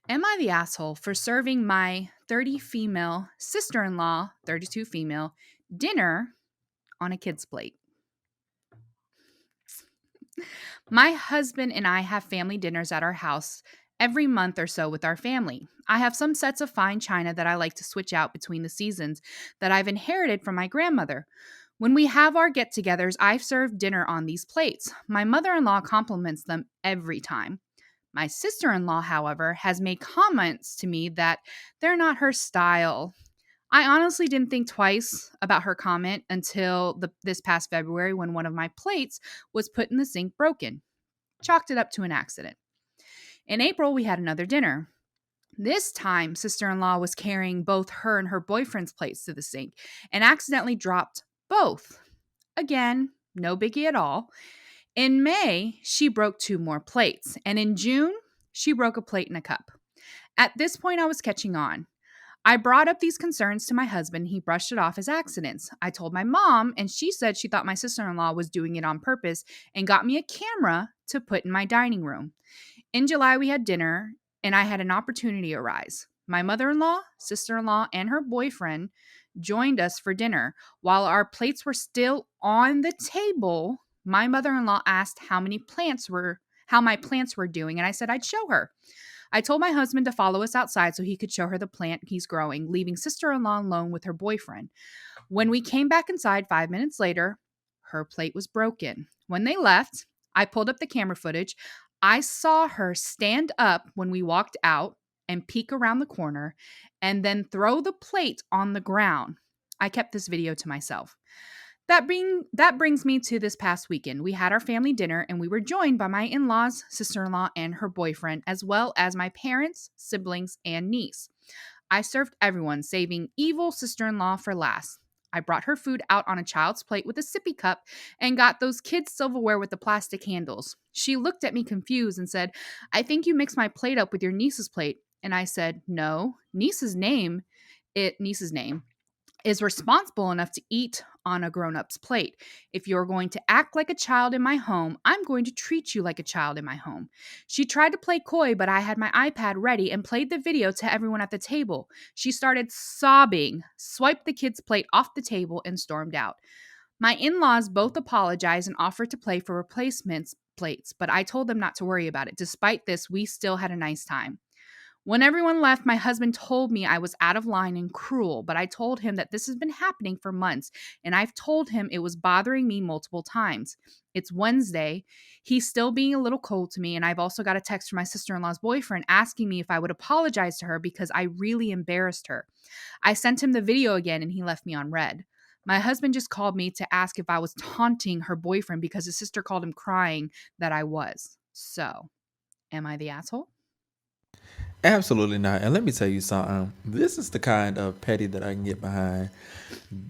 Am I the Asshole for serving my 30 female sister in law, 32 female, dinner on a kid's plate? My husband and I have family dinners at our house every month or so with our family. I have some sets of fine china that I like to switch out between the seasons that I've inherited from my grandmother. When we have our get togethers, I've served dinner on these plates. My mother in law compliments them every time. My sister in law, however, has made comments to me that they're not her style. I honestly didn't think twice about her comment until this past February when one of my plates was put in the sink broken. Chalked it up to an accident. In April, we had another dinner. This time, sister in law was carrying both her and her boyfriend's plates to the sink and accidentally dropped both. Again, no biggie at all. In May, she broke 2 more plates, and in June, she broke a plate and a cup. At this point, I was catching on. I brought up these concerns to my husband. He brushed it off as accidents. I told my mom, and she said she thought my sister in law was doing it on purpose and got me a camera to put in my dining room. In July, we had dinner, and I had an opportunity arise. My mother in law, sister in law, and her boyfriend joined us for dinner. While our plates were still on the table, my mother in law asked how my plants were doing, and I said I'd show her. I told my husband to follow us outside so he could show her the plant he's growing, leaving sister in law alone with her boyfriend. When we came back inside 5 minutes later, her plate was broken. When they left, I pulled up the camera footage. I saw her stand up when we walked out and peek around the corner and then throw the plate on the ground. I kept this video to myself. That brings me to this past weekend. We had our family dinner and we were joined by my in-laws, sister-in-law, and her boyfriend, as well as my parents, siblings, and niece. I served everyone, saving evil sister-in-law for last. I brought her food out on a child's plate with a sippy cup and got those kids' silverware with the plastic handles. She looked at me confused and said, I think you mixed my plate up with your niece's plate. And I said, no, niece's name is responsible enough to eat on a grown up's plate. If you're going to act like a child in my home, I'm going to treat you like a child in my home. She tried to play coy, but I had my iPad ready and played the video to everyone at the table. She started sobbing, swiped the kid's plate off the table, and stormed out. My in laws both apologized and offered to pay for replacements plates, but I told them not to worry about it. Despite this, we still had a nice time. When everyone left, my husband told me I was out of line and cruel, but I told him that this has been happening for months, and I've told him it was bothering me multiple times. It's Wednesday. He's still being a little cold to me, and I've also got a text from my sister in law's boyfriend asking me if I would apologize to her because I really embarrassed her. I sent him the video again, and he left me on red. My husband just called me to ask if I was taunting her boyfriend because his sister called him crying that I was. So, am I the asshole? Absolutely not. And let me tell you something. This is the kind of petty that I can get behind.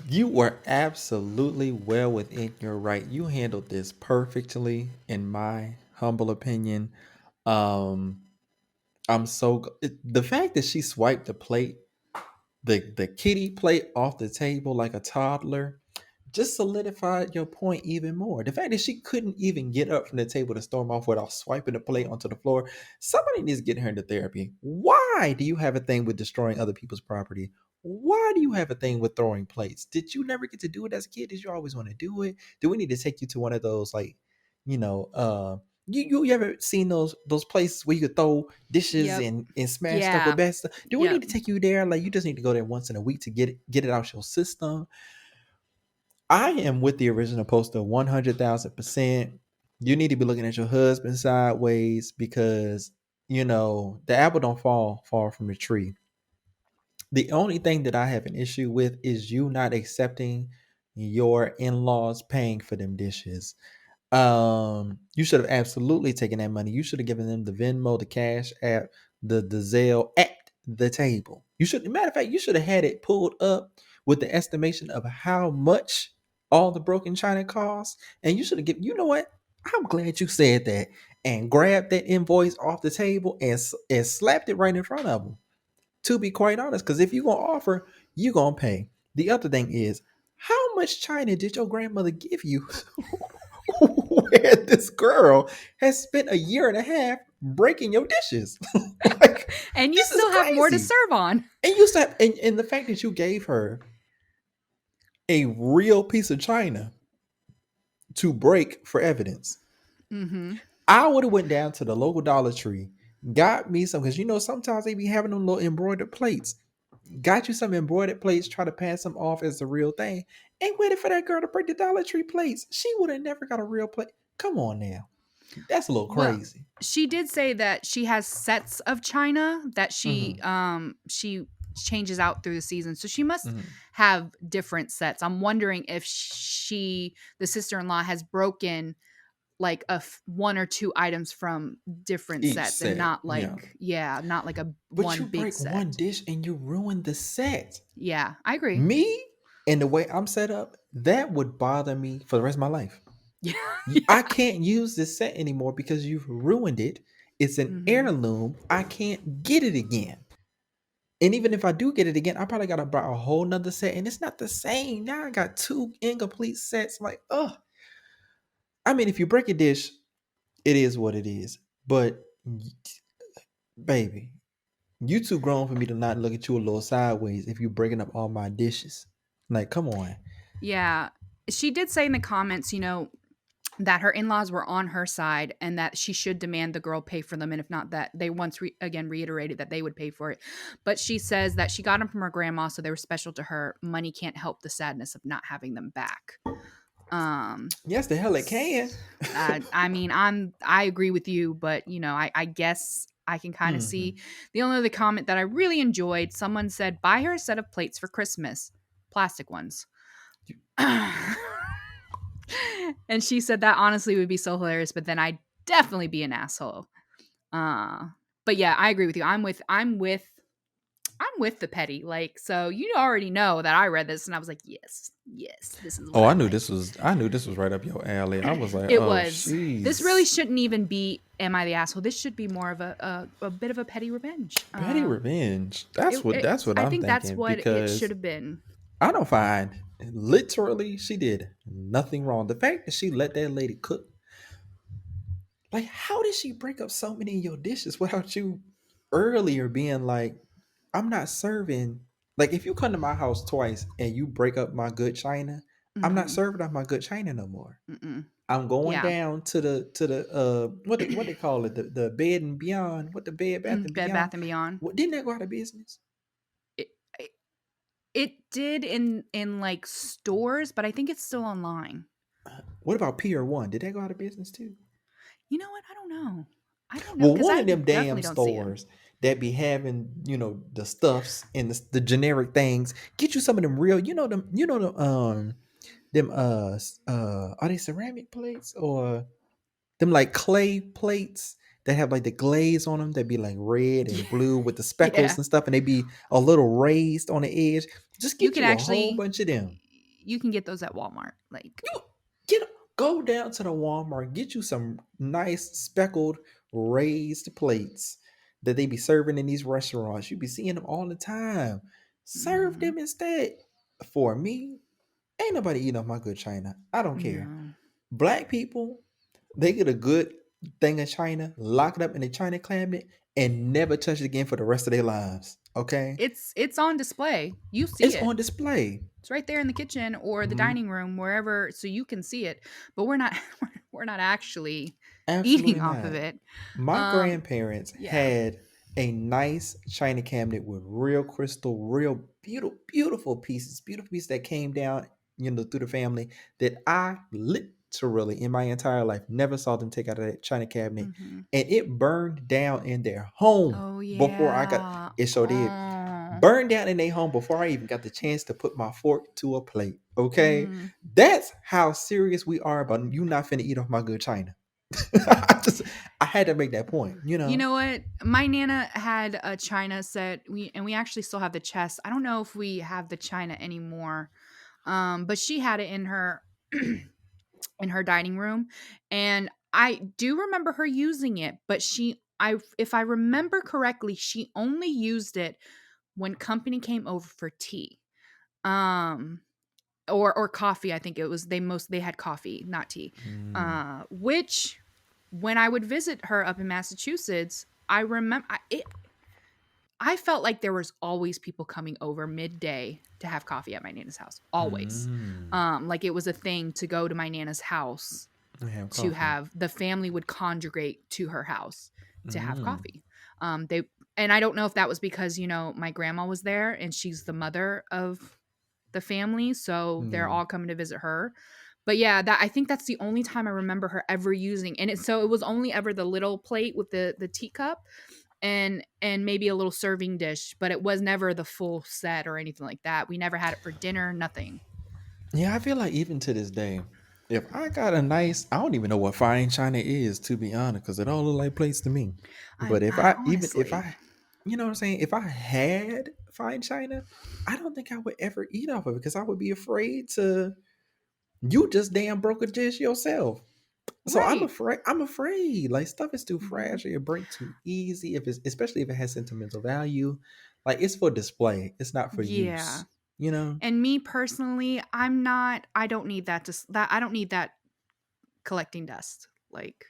You were absolutely well within your right. You handled this perfectly, in my humble opinion. Um, the fact that she swiped the plate, the kitty plate off the table like a toddler, just solidified your point even more. The fact that she couldn't even get up from the table to storm off without swiping the plate onto the floor. Somebody needs to get her into therapy. Why do you have a thing with destroying other people's property? Why do you have a thing with throwing plates? Did you never get to do it as a kid? Did you always want to do it? Do we need to take you to one of those, like, you know, you ever seen those places where you could throw dishes Yep. and smash stuff with Yeah. bad stuff? Do we need Yep. to take you there? Like, you just need to go there once in a week to get it out your system. I am with the original poster 100,000%. You need to be looking at your husband sideways because, the apple don't fall far from the tree. The only thing that I have an issue with is you not accepting your in-laws paying for them dishes. You should have absolutely taken that money. You should have given them the Venmo, the Cash App, the Zelle at the table. Matter of fact, you should have had it pulled up with the estimation of how much all the broken china costs, and you should have given. You know what? I'm glad you said that and grabbed that invoice off the table and slapped it right in front of them. To be quite honest, because if you're gonna offer, you're gonna pay. The other thing is, how much china did your grandmother give you where this girl has spent a year and a half breaking your dishes? Like, And you this is still have more to crazy. serve on. And you said, and the fact that you gave her a real piece of china to break for evidence. Mm-hmm. I would have went down to the local Dollar Tree, got me some, because sometimes they be having them little embroidered plates. Got you some embroidered plates, try to pass them off as the real thing, and waited for that girl to break the Dollar Tree plates. She would have never got a real plate. Come on now. That's a little Well, crazy. she did say that she has sets of china that Hmm. she changes out through the season. So she must Hmm. have different sets. I'm wondering if the sister-in-law has broken like one or two items from different Each sets and set, not yeah. like, yeah, not like a But one you big break one set. dish and you ruin the set. Yeah, I agree. Me and the way I'm set up, that would bother me for the rest of my life. Yeah. I Yeah. can't use this set anymore because you've ruined it. It's an Mhm. heirloom. I can't get it again. And even if I do get it again, I probably gotta buy a whole nother set, and it's not the same. Now I got two incomplete sets. Like, oh, I mean, if you break a dish, it is what it is. But baby, you too grown for me to not look at you a little sideways if you breaking up all my dishes. Like, come on. Yeah. She did say in the comments, that her in-laws were on her side and that she should demand the girl pay for them, and if not, that they once again reiterated that they would pay for it. But she says that she got them from her grandma, so they were special to her. Money can't help the sadness of not having them back. um Yes, the hell it can. I mean, I agree with you, but I guess I can kind of Hmm. see. The only other comment that I really enjoyed, someone said, buy her a set of plates for Christmas, plastic ones. And she said that honestly would be so hilarious, but then I'd definitely be an asshole. Uh, but yeah, I agree with you. I'm with the petty. Like, so you already know that I read this and I was like, yes, yes, this is what Oh, I like. I knew this was right up your alley. I was like, It oh, was. This really jeez. shouldn't even be "Am I the asshole?" This should be more of a bit of a petty revenge. Petty revenge. That's what I I'm think that's thinking what it should because have been. I don't find literally she did nothing wrong. The fact that she let that lady cook, like, how did she break up so many of your dishes without you earlier being like, I'm not serving. Like, if you come to my house twice and you break up my good china, I'm not Hmm. serving up my good china no more. I'm going Yeah. down to the what they call it, the bed and beyond, what the bed bath and Bed beyond. Bath and Beyond. What didn't that go out of business? It, it it did in like stores, but I think it's still online. What about Pier One? Did that go out of business too? You know what? I don't know. I don't know Well, because one I of them damn definitely don't see it. stores that be having, the stuffs and the generic things. Get you some of them real, them are they ceramic plates or them like clay plates that have like the glaze on them that be like red and blue with the Yeah. speckles and stuff, and they be a little raised on the edge. Just You get can you a whole actually bunch of them. you can get those at Walmart. Like, You get go down to the Walmart, get you some nice speckled raised plates that they be serving in these restaurants. You be seeing them all the time. Serve mhm. them instead. For me, ain't nobody eating off my good china. I don't care. No. Black people, they get a good thing of china, lock it up in a china cabinet, and never touch it again for the rest of their lives. Okay, It's on display. You see it's it. on display. It's right there in the kitchen or the Mm, dining room, wherever, so you can see it. But we're not we're not actually eating absolutely off of not. it. My Um, grandparents yeah. had a nice china cabinet with real crystal, real beautiful pieces that came down, through the family that I literally in my entire life never saw them take out of that china cabinet, Mhm. and it burned down in their home Oh before I got yeah. it. So did Oh. burned down in their home before I even got the chance to put my fork to a plate. Okay, Mm. that's how serious we are about you not finna eat off my good china. I had to make that point. You know what? My nana had a china set. We actually still have the chest. I don't know if we have the china anymore. But she had it in her in her dining room, and I do remember her using it, but I if I remember correctly, she only used it when company came over for tea. Um or coffee. I think it was they had coffee, not tea. Mm, Which when I would visit her up in Massachusetts, I remember I felt like there was always people coming over midday to have coffee at my nana's house. Always. mm. Like it was a thing to go to my nana's house I have to coffee. have the family would congregate to her house to have Mm, coffee. They and I don't know if that was because, my grandma was there and she's the mother of the family, so they're yeah. all coming to visit her. But yeah, that I think that's the only time I remember her ever using. And it was only ever the little plate with the teacup and maybe a little serving dish, but it was never the full set or anything like that. We never had it for dinner, nothing. Yeah, I feel like even to this day, if I got a nice, I don't even know what fine china is, to be honest, because it all look like plates to me. I, But I if honestly, I, you know what I'm saying? If I had fine china, I don't think I would ever eat off of it because I would be afraid to, you just damn broke a dish yourself. So I'm right. afraid. I'm afraid. Like stuff is too Mhm. fragile. It break too easy. If it's especially if it has sentimental value, like it's for display. It's not for Yeah. use. You know. And me personally, I don't need that I don't need that collecting dust. Like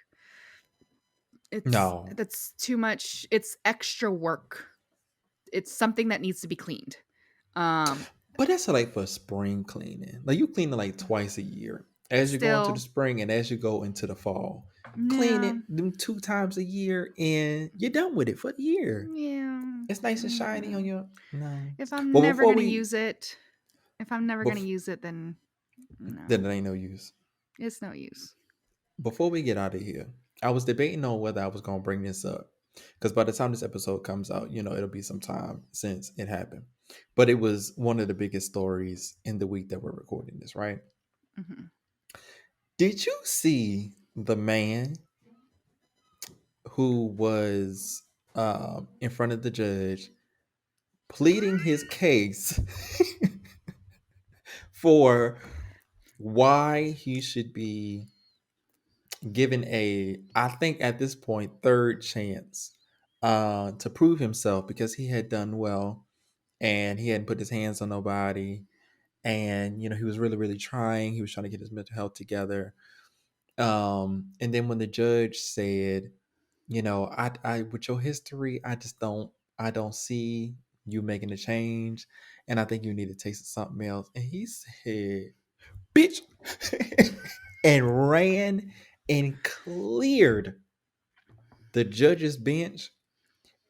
No, that's too much. It's extra work. It's something that needs to be cleaned. Um but that's like for spring cleaning. Like you clean it like twice a year. As you go into the Still, spring and as you go into the fall, clean yeah. it them 2 times a year, and you're done with it for the year. Yeah. It's nice and shiny on Mm-mm. your no. If I'm Well, never before going to we, use it, if I'm never going to bef- use it, then then no. it ain't no use. It's no use. Before we get out of here, I was debating on whether I was going to bring this up because by the time this episode comes out, it'll be some time since it happened. But it was one of the biggest stories in the week that we're recording this, right? Mhm. Did you see the man who was in front of the judge pleading his case for why he should be given I think at this point, third chance to prove himself because he had done well and he hadn't put his hands on nobody. And, he was really, really trying. He was trying to get his mental health together. And then when the judge said, with your history, I don't see you making a change. And I think you need to taste something else. And he said, bitch. and ran and cleared the judge's bench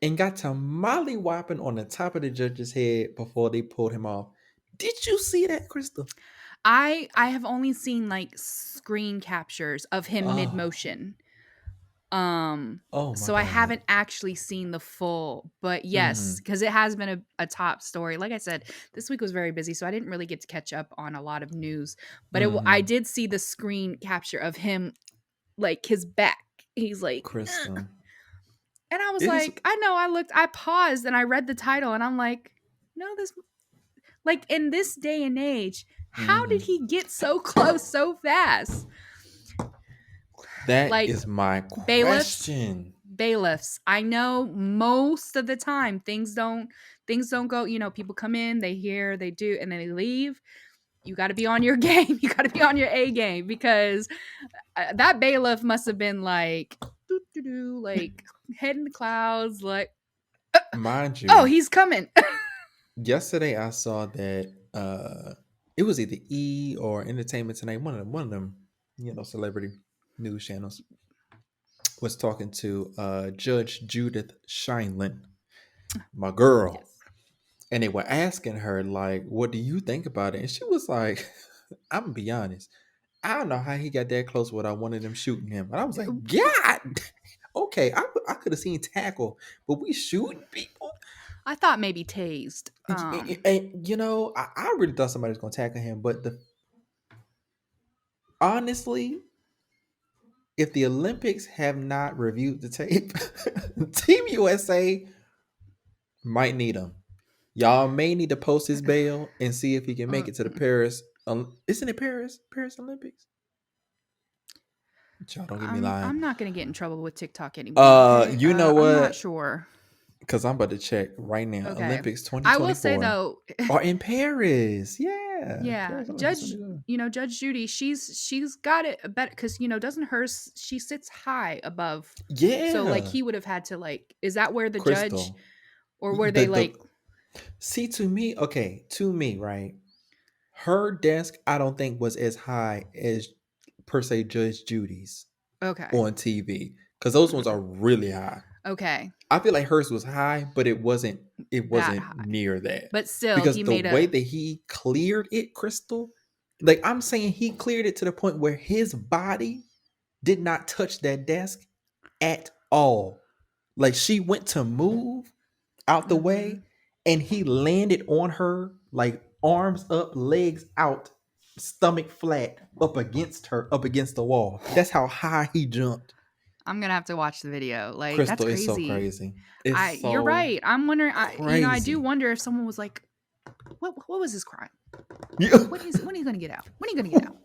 and got to mollywopping on the top of the judge's head before they pulled him off. Did you see that, Crystal? I have only seen like screen captures of him mid Oh, motion. oh my So I God. haven't actually seen the full, but yes, Hmm. because it has been a top story. Like I said, this week was very busy, so I didn't really get to catch up on a lot of news. But I Hmm. did see the screen capture of him, like his back. He's like, "Ugh." Crystal. And I was It is. like, I know. I paused and I read the title, and I'm like, no, this like in this day and age, how did Mhm. he get so close so fast? That Like is my bailiffs, question. bailiffs. I know most of the time things don't go, people come in, they hear, they do, and then they leave. You got to be on your game. You got to be on your A game because that bailiff must have been like doo-doo-doo, like head in the clouds like, Mind oh, you, he's coming. yesterday I saw that it was either E or Entertainment Tonight, one of them, celebrity news channels was talking to Judge Judith Scheinlin, my girl. Yes. And they were asking her, like, what do you think about it? And she was like, I'm gonna be honest. I don't know how he got that close without one of them shooting him. And I was like, God, okay, I could have seen tackle, but we shooting people. I thought maybe tased. And, I really thought somebody was gonna tackle him, but honestly, if the Olympics have not reviewed the tape, Team USA might need him. Y'all may need to post his bail and see if he can make Uh, it to the Paris. Isn't it Paris? Paris Olympics? Y'all don't get me lying. I'm not gonna get in trouble with TikTok anymore. Okay, You know I'm not what? sure. Because I'm about to check right now. Okay, Olympics I will say 2024 though, are in Paris. Yeah, yeah, Paris Olympics Judge, 2024. Judge Judy, she's got it better because doesn't hers she sits high above, so like Yeah, he would have had to like, is that where the judge Crystal. or where they The like, see to me, okay, to me, right? Her desk, I don't think was as high as per se Judge Judy's okay, on TV because those ones mhm, are really high. okay, I feel like hers was high, but it wasn't. It that wasn't high, near that but still because he the made way a, that he cleared it, Crystal, like I'm saying, he cleared it to the point where his body did not touch that desk at all. Like she went to move out the mm-hmm. way and he landed on her like arms up, legs out, stomach flat up against her, up against the wall. That's how high he jumped. I'm gonna have to watch the video. Like that's Crystal is so crazy. crazy. It's You're so right. I'm wondering. I do crazy. wonder if someone was like, what was his crime? Yeah. When he's gonna get out? When are you gonna get out?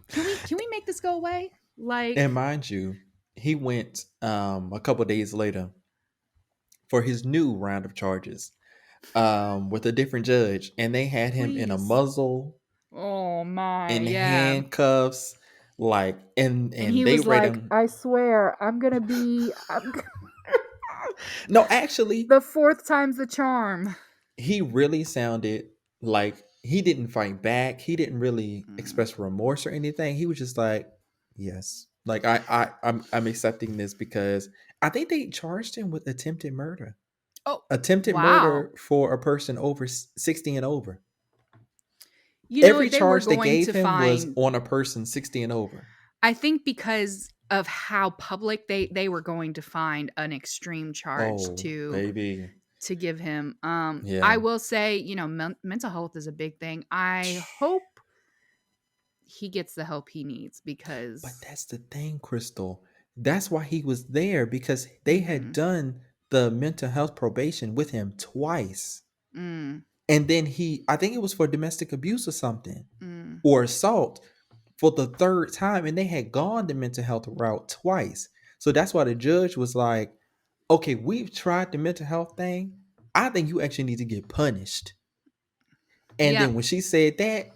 Can we make this go away? Like, And mind you, he went a couple days later for his new round of charges with a different judge, and they had him in a please. muzzle, Oh my, in yeah. handcuffs, like and And and he they was read like, him. I swear, I'm No, actually, the fourth time's the charm. he really sounded like he didn't fight back. He didn't really Mm. express remorse or anything. He was just like, yes, like I'm accepting this because I think they charged him with attempted murder. Oh, Attempted wow. murder for a person over 60 and over. You know Every what? They were charge they going gave to him was find, on a person 60 and over. I think because of how public they were going to find an extreme charge Oh, to baby. give him. I Yeah. will say, mental health is a big thing. I hope he gets the help he needs But because, that's the thing, Crystal. That's why he was there because they had mm-hmm, done the mental health probation with him twice. mm, And then I think it was for domestic abuse or something, mm, or assault for the third time. And they had gone the mental health route twice. So that's why the judge was like, okay, we've tried the mental health thing. I think you actually need to get punished. And yep. then when she said that,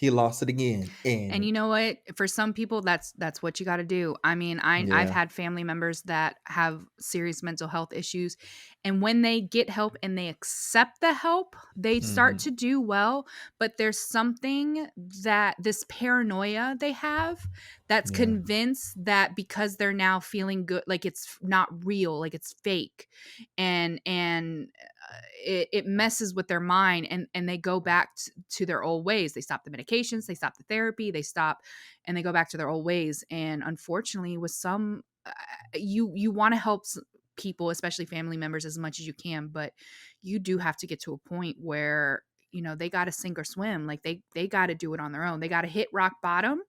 he lost it again. And And you know what? For some people, that's what you got to do. I mean, I've yeah. had family members that have serious mental health issues, and when they get help and they accept the help, they start Hmm. to do well. But there's something that this paranoia they have that's Yeah. convinced that because they're now feeling good, like it's not real, like it's fake, and it messes with their mind, and they go back to their old ways. They stop the medications, they stop the therapy, they stop, and they go back to their old ways. And unfortunately, with some, you want to help people, especially family members, as much as you can, but you do have to get to a point where they got to sink or swim. Like they got to do it on their own. They got to hit rock bottom,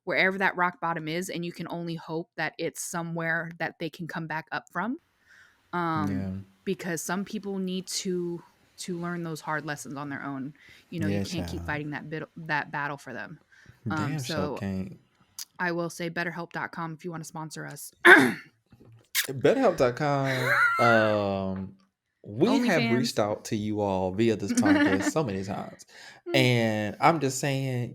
wherever that rock bottom is, and you can only hope that it's somewhere that they can come back up from. Yeah. Because some people need to learn those hard lessons on their own. You Yeah, can't keep child. fighting that battle for them. Damn sure So can't. I will say betterhelp.com if you want to sponsor us. BetterHelp.com. We have reached OnlyFans. out to you all via this podcast so many times. And I'm just saying,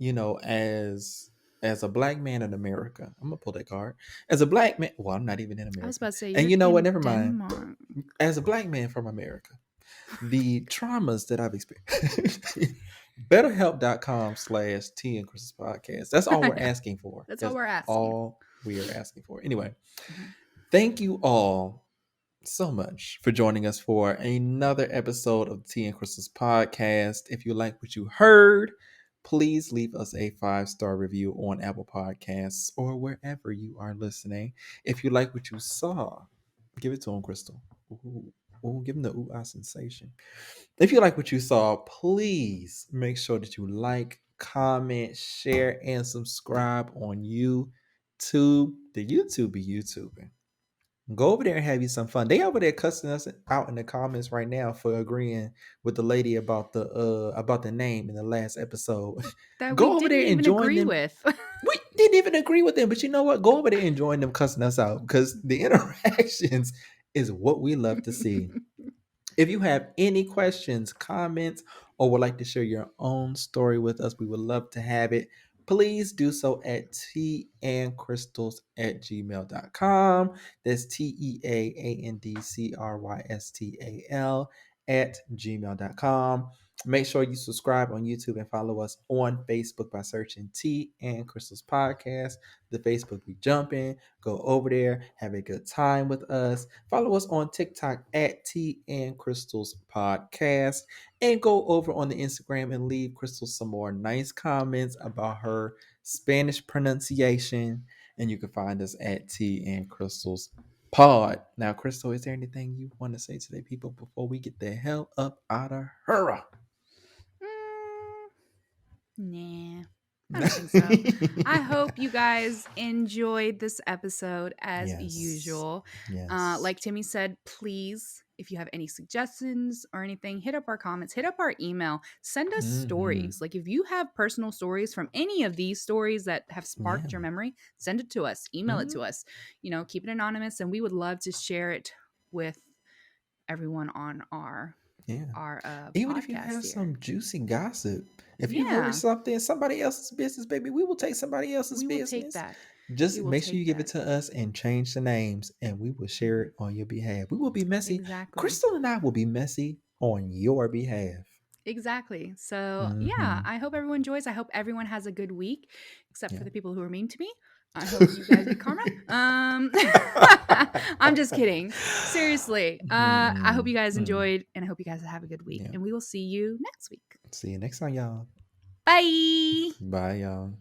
as a black man in America, I'm gonna pull that card. As a black man, well, I'm not even in I was America. about to say And you're you know what? in Never mind. Denmark. As a black man from America, the traumas that I've experienced. BetterHelp.com/T and Chris's podcast. That's all we're Yeah, asking for. that's all That's we're asking. all we are asking for. Anyway, Mhm. thank you all so much for joining us for another episode of T and Crystal's podcast. If you like what you heard, please leave us a 5-star review on Apple Podcasts or wherever you are listening. If you like what you saw, give it to him, Crystal. Ooh, ooh, give him the ooh ah sensation. If you like what you saw, please make sure that you like, comment, share, and subscribe on YouTube. The YouTube be YouTubing. Go over there and have you some fun. They over there cussing us out in the comments right now for agreeing with the lady about the name in the last episode. That we Go over didn't there and even join agree them. with. We didn't even agree with them, but you know what? Go over there and join them cussing us out because the interactions is what we love to see. If you have any questions, comments, or would like to share your own story with us, we would love to have it. Please do so at teaandcrystals@gmail.com. That's teaandcrystal at gmail.com. Make sure you subscribe on YouTube and follow us on Facebook by searching Tea and Crystals Podcast. The Facebook be jumping. Go over there, have a good time with us. Follow us on TikTok at Tea and Crystals Podcast. And go over on the Instagram and leave Crystal some more nice comments about her Spanish pronunciation. And you can find us at Tea and Crystals Pod. Now, Crystal, is there anything you want to say to the people before we get the hell up out of her? Mm, nah, I don't think so. I hope you guys enjoyed this episode as Yes. usual. Yes. Like Timmy said, please, if you have any suggestions or anything, hit up our comments, hit up our email, send us Mm-hmm. stories. Like if you have personal stories from any of these stories that have Yeah. sparked your memory, send it to us, email it Mm-hmm. to us. Keep it anonymous, and we would love to share it with everyone on our Yeah. our Even if you podcast have here. some juicy gossip, if you heard Yeah, something, somebody else's business, baby, we will take somebody else's we will take business. that. We Just will make sure you take give it that. to us and change the names, and we will share it on your behalf. We will be messy. Exactly. Crystal and I will be messy on your behalf. Exactly. So, yeah, Mm-hmm. I hope everyone enjoys. I hope everyone has a good week, except for Yeah. the people who are mean to me. I hope you guys get karma. I'm just kidding. Seriously. I hope Mm-mm. you guys Mm. enjoyed, and I hope you guys have a good week. Yeah. And we will see you next week. See you next time, y'all. Bye. Bye, y'all.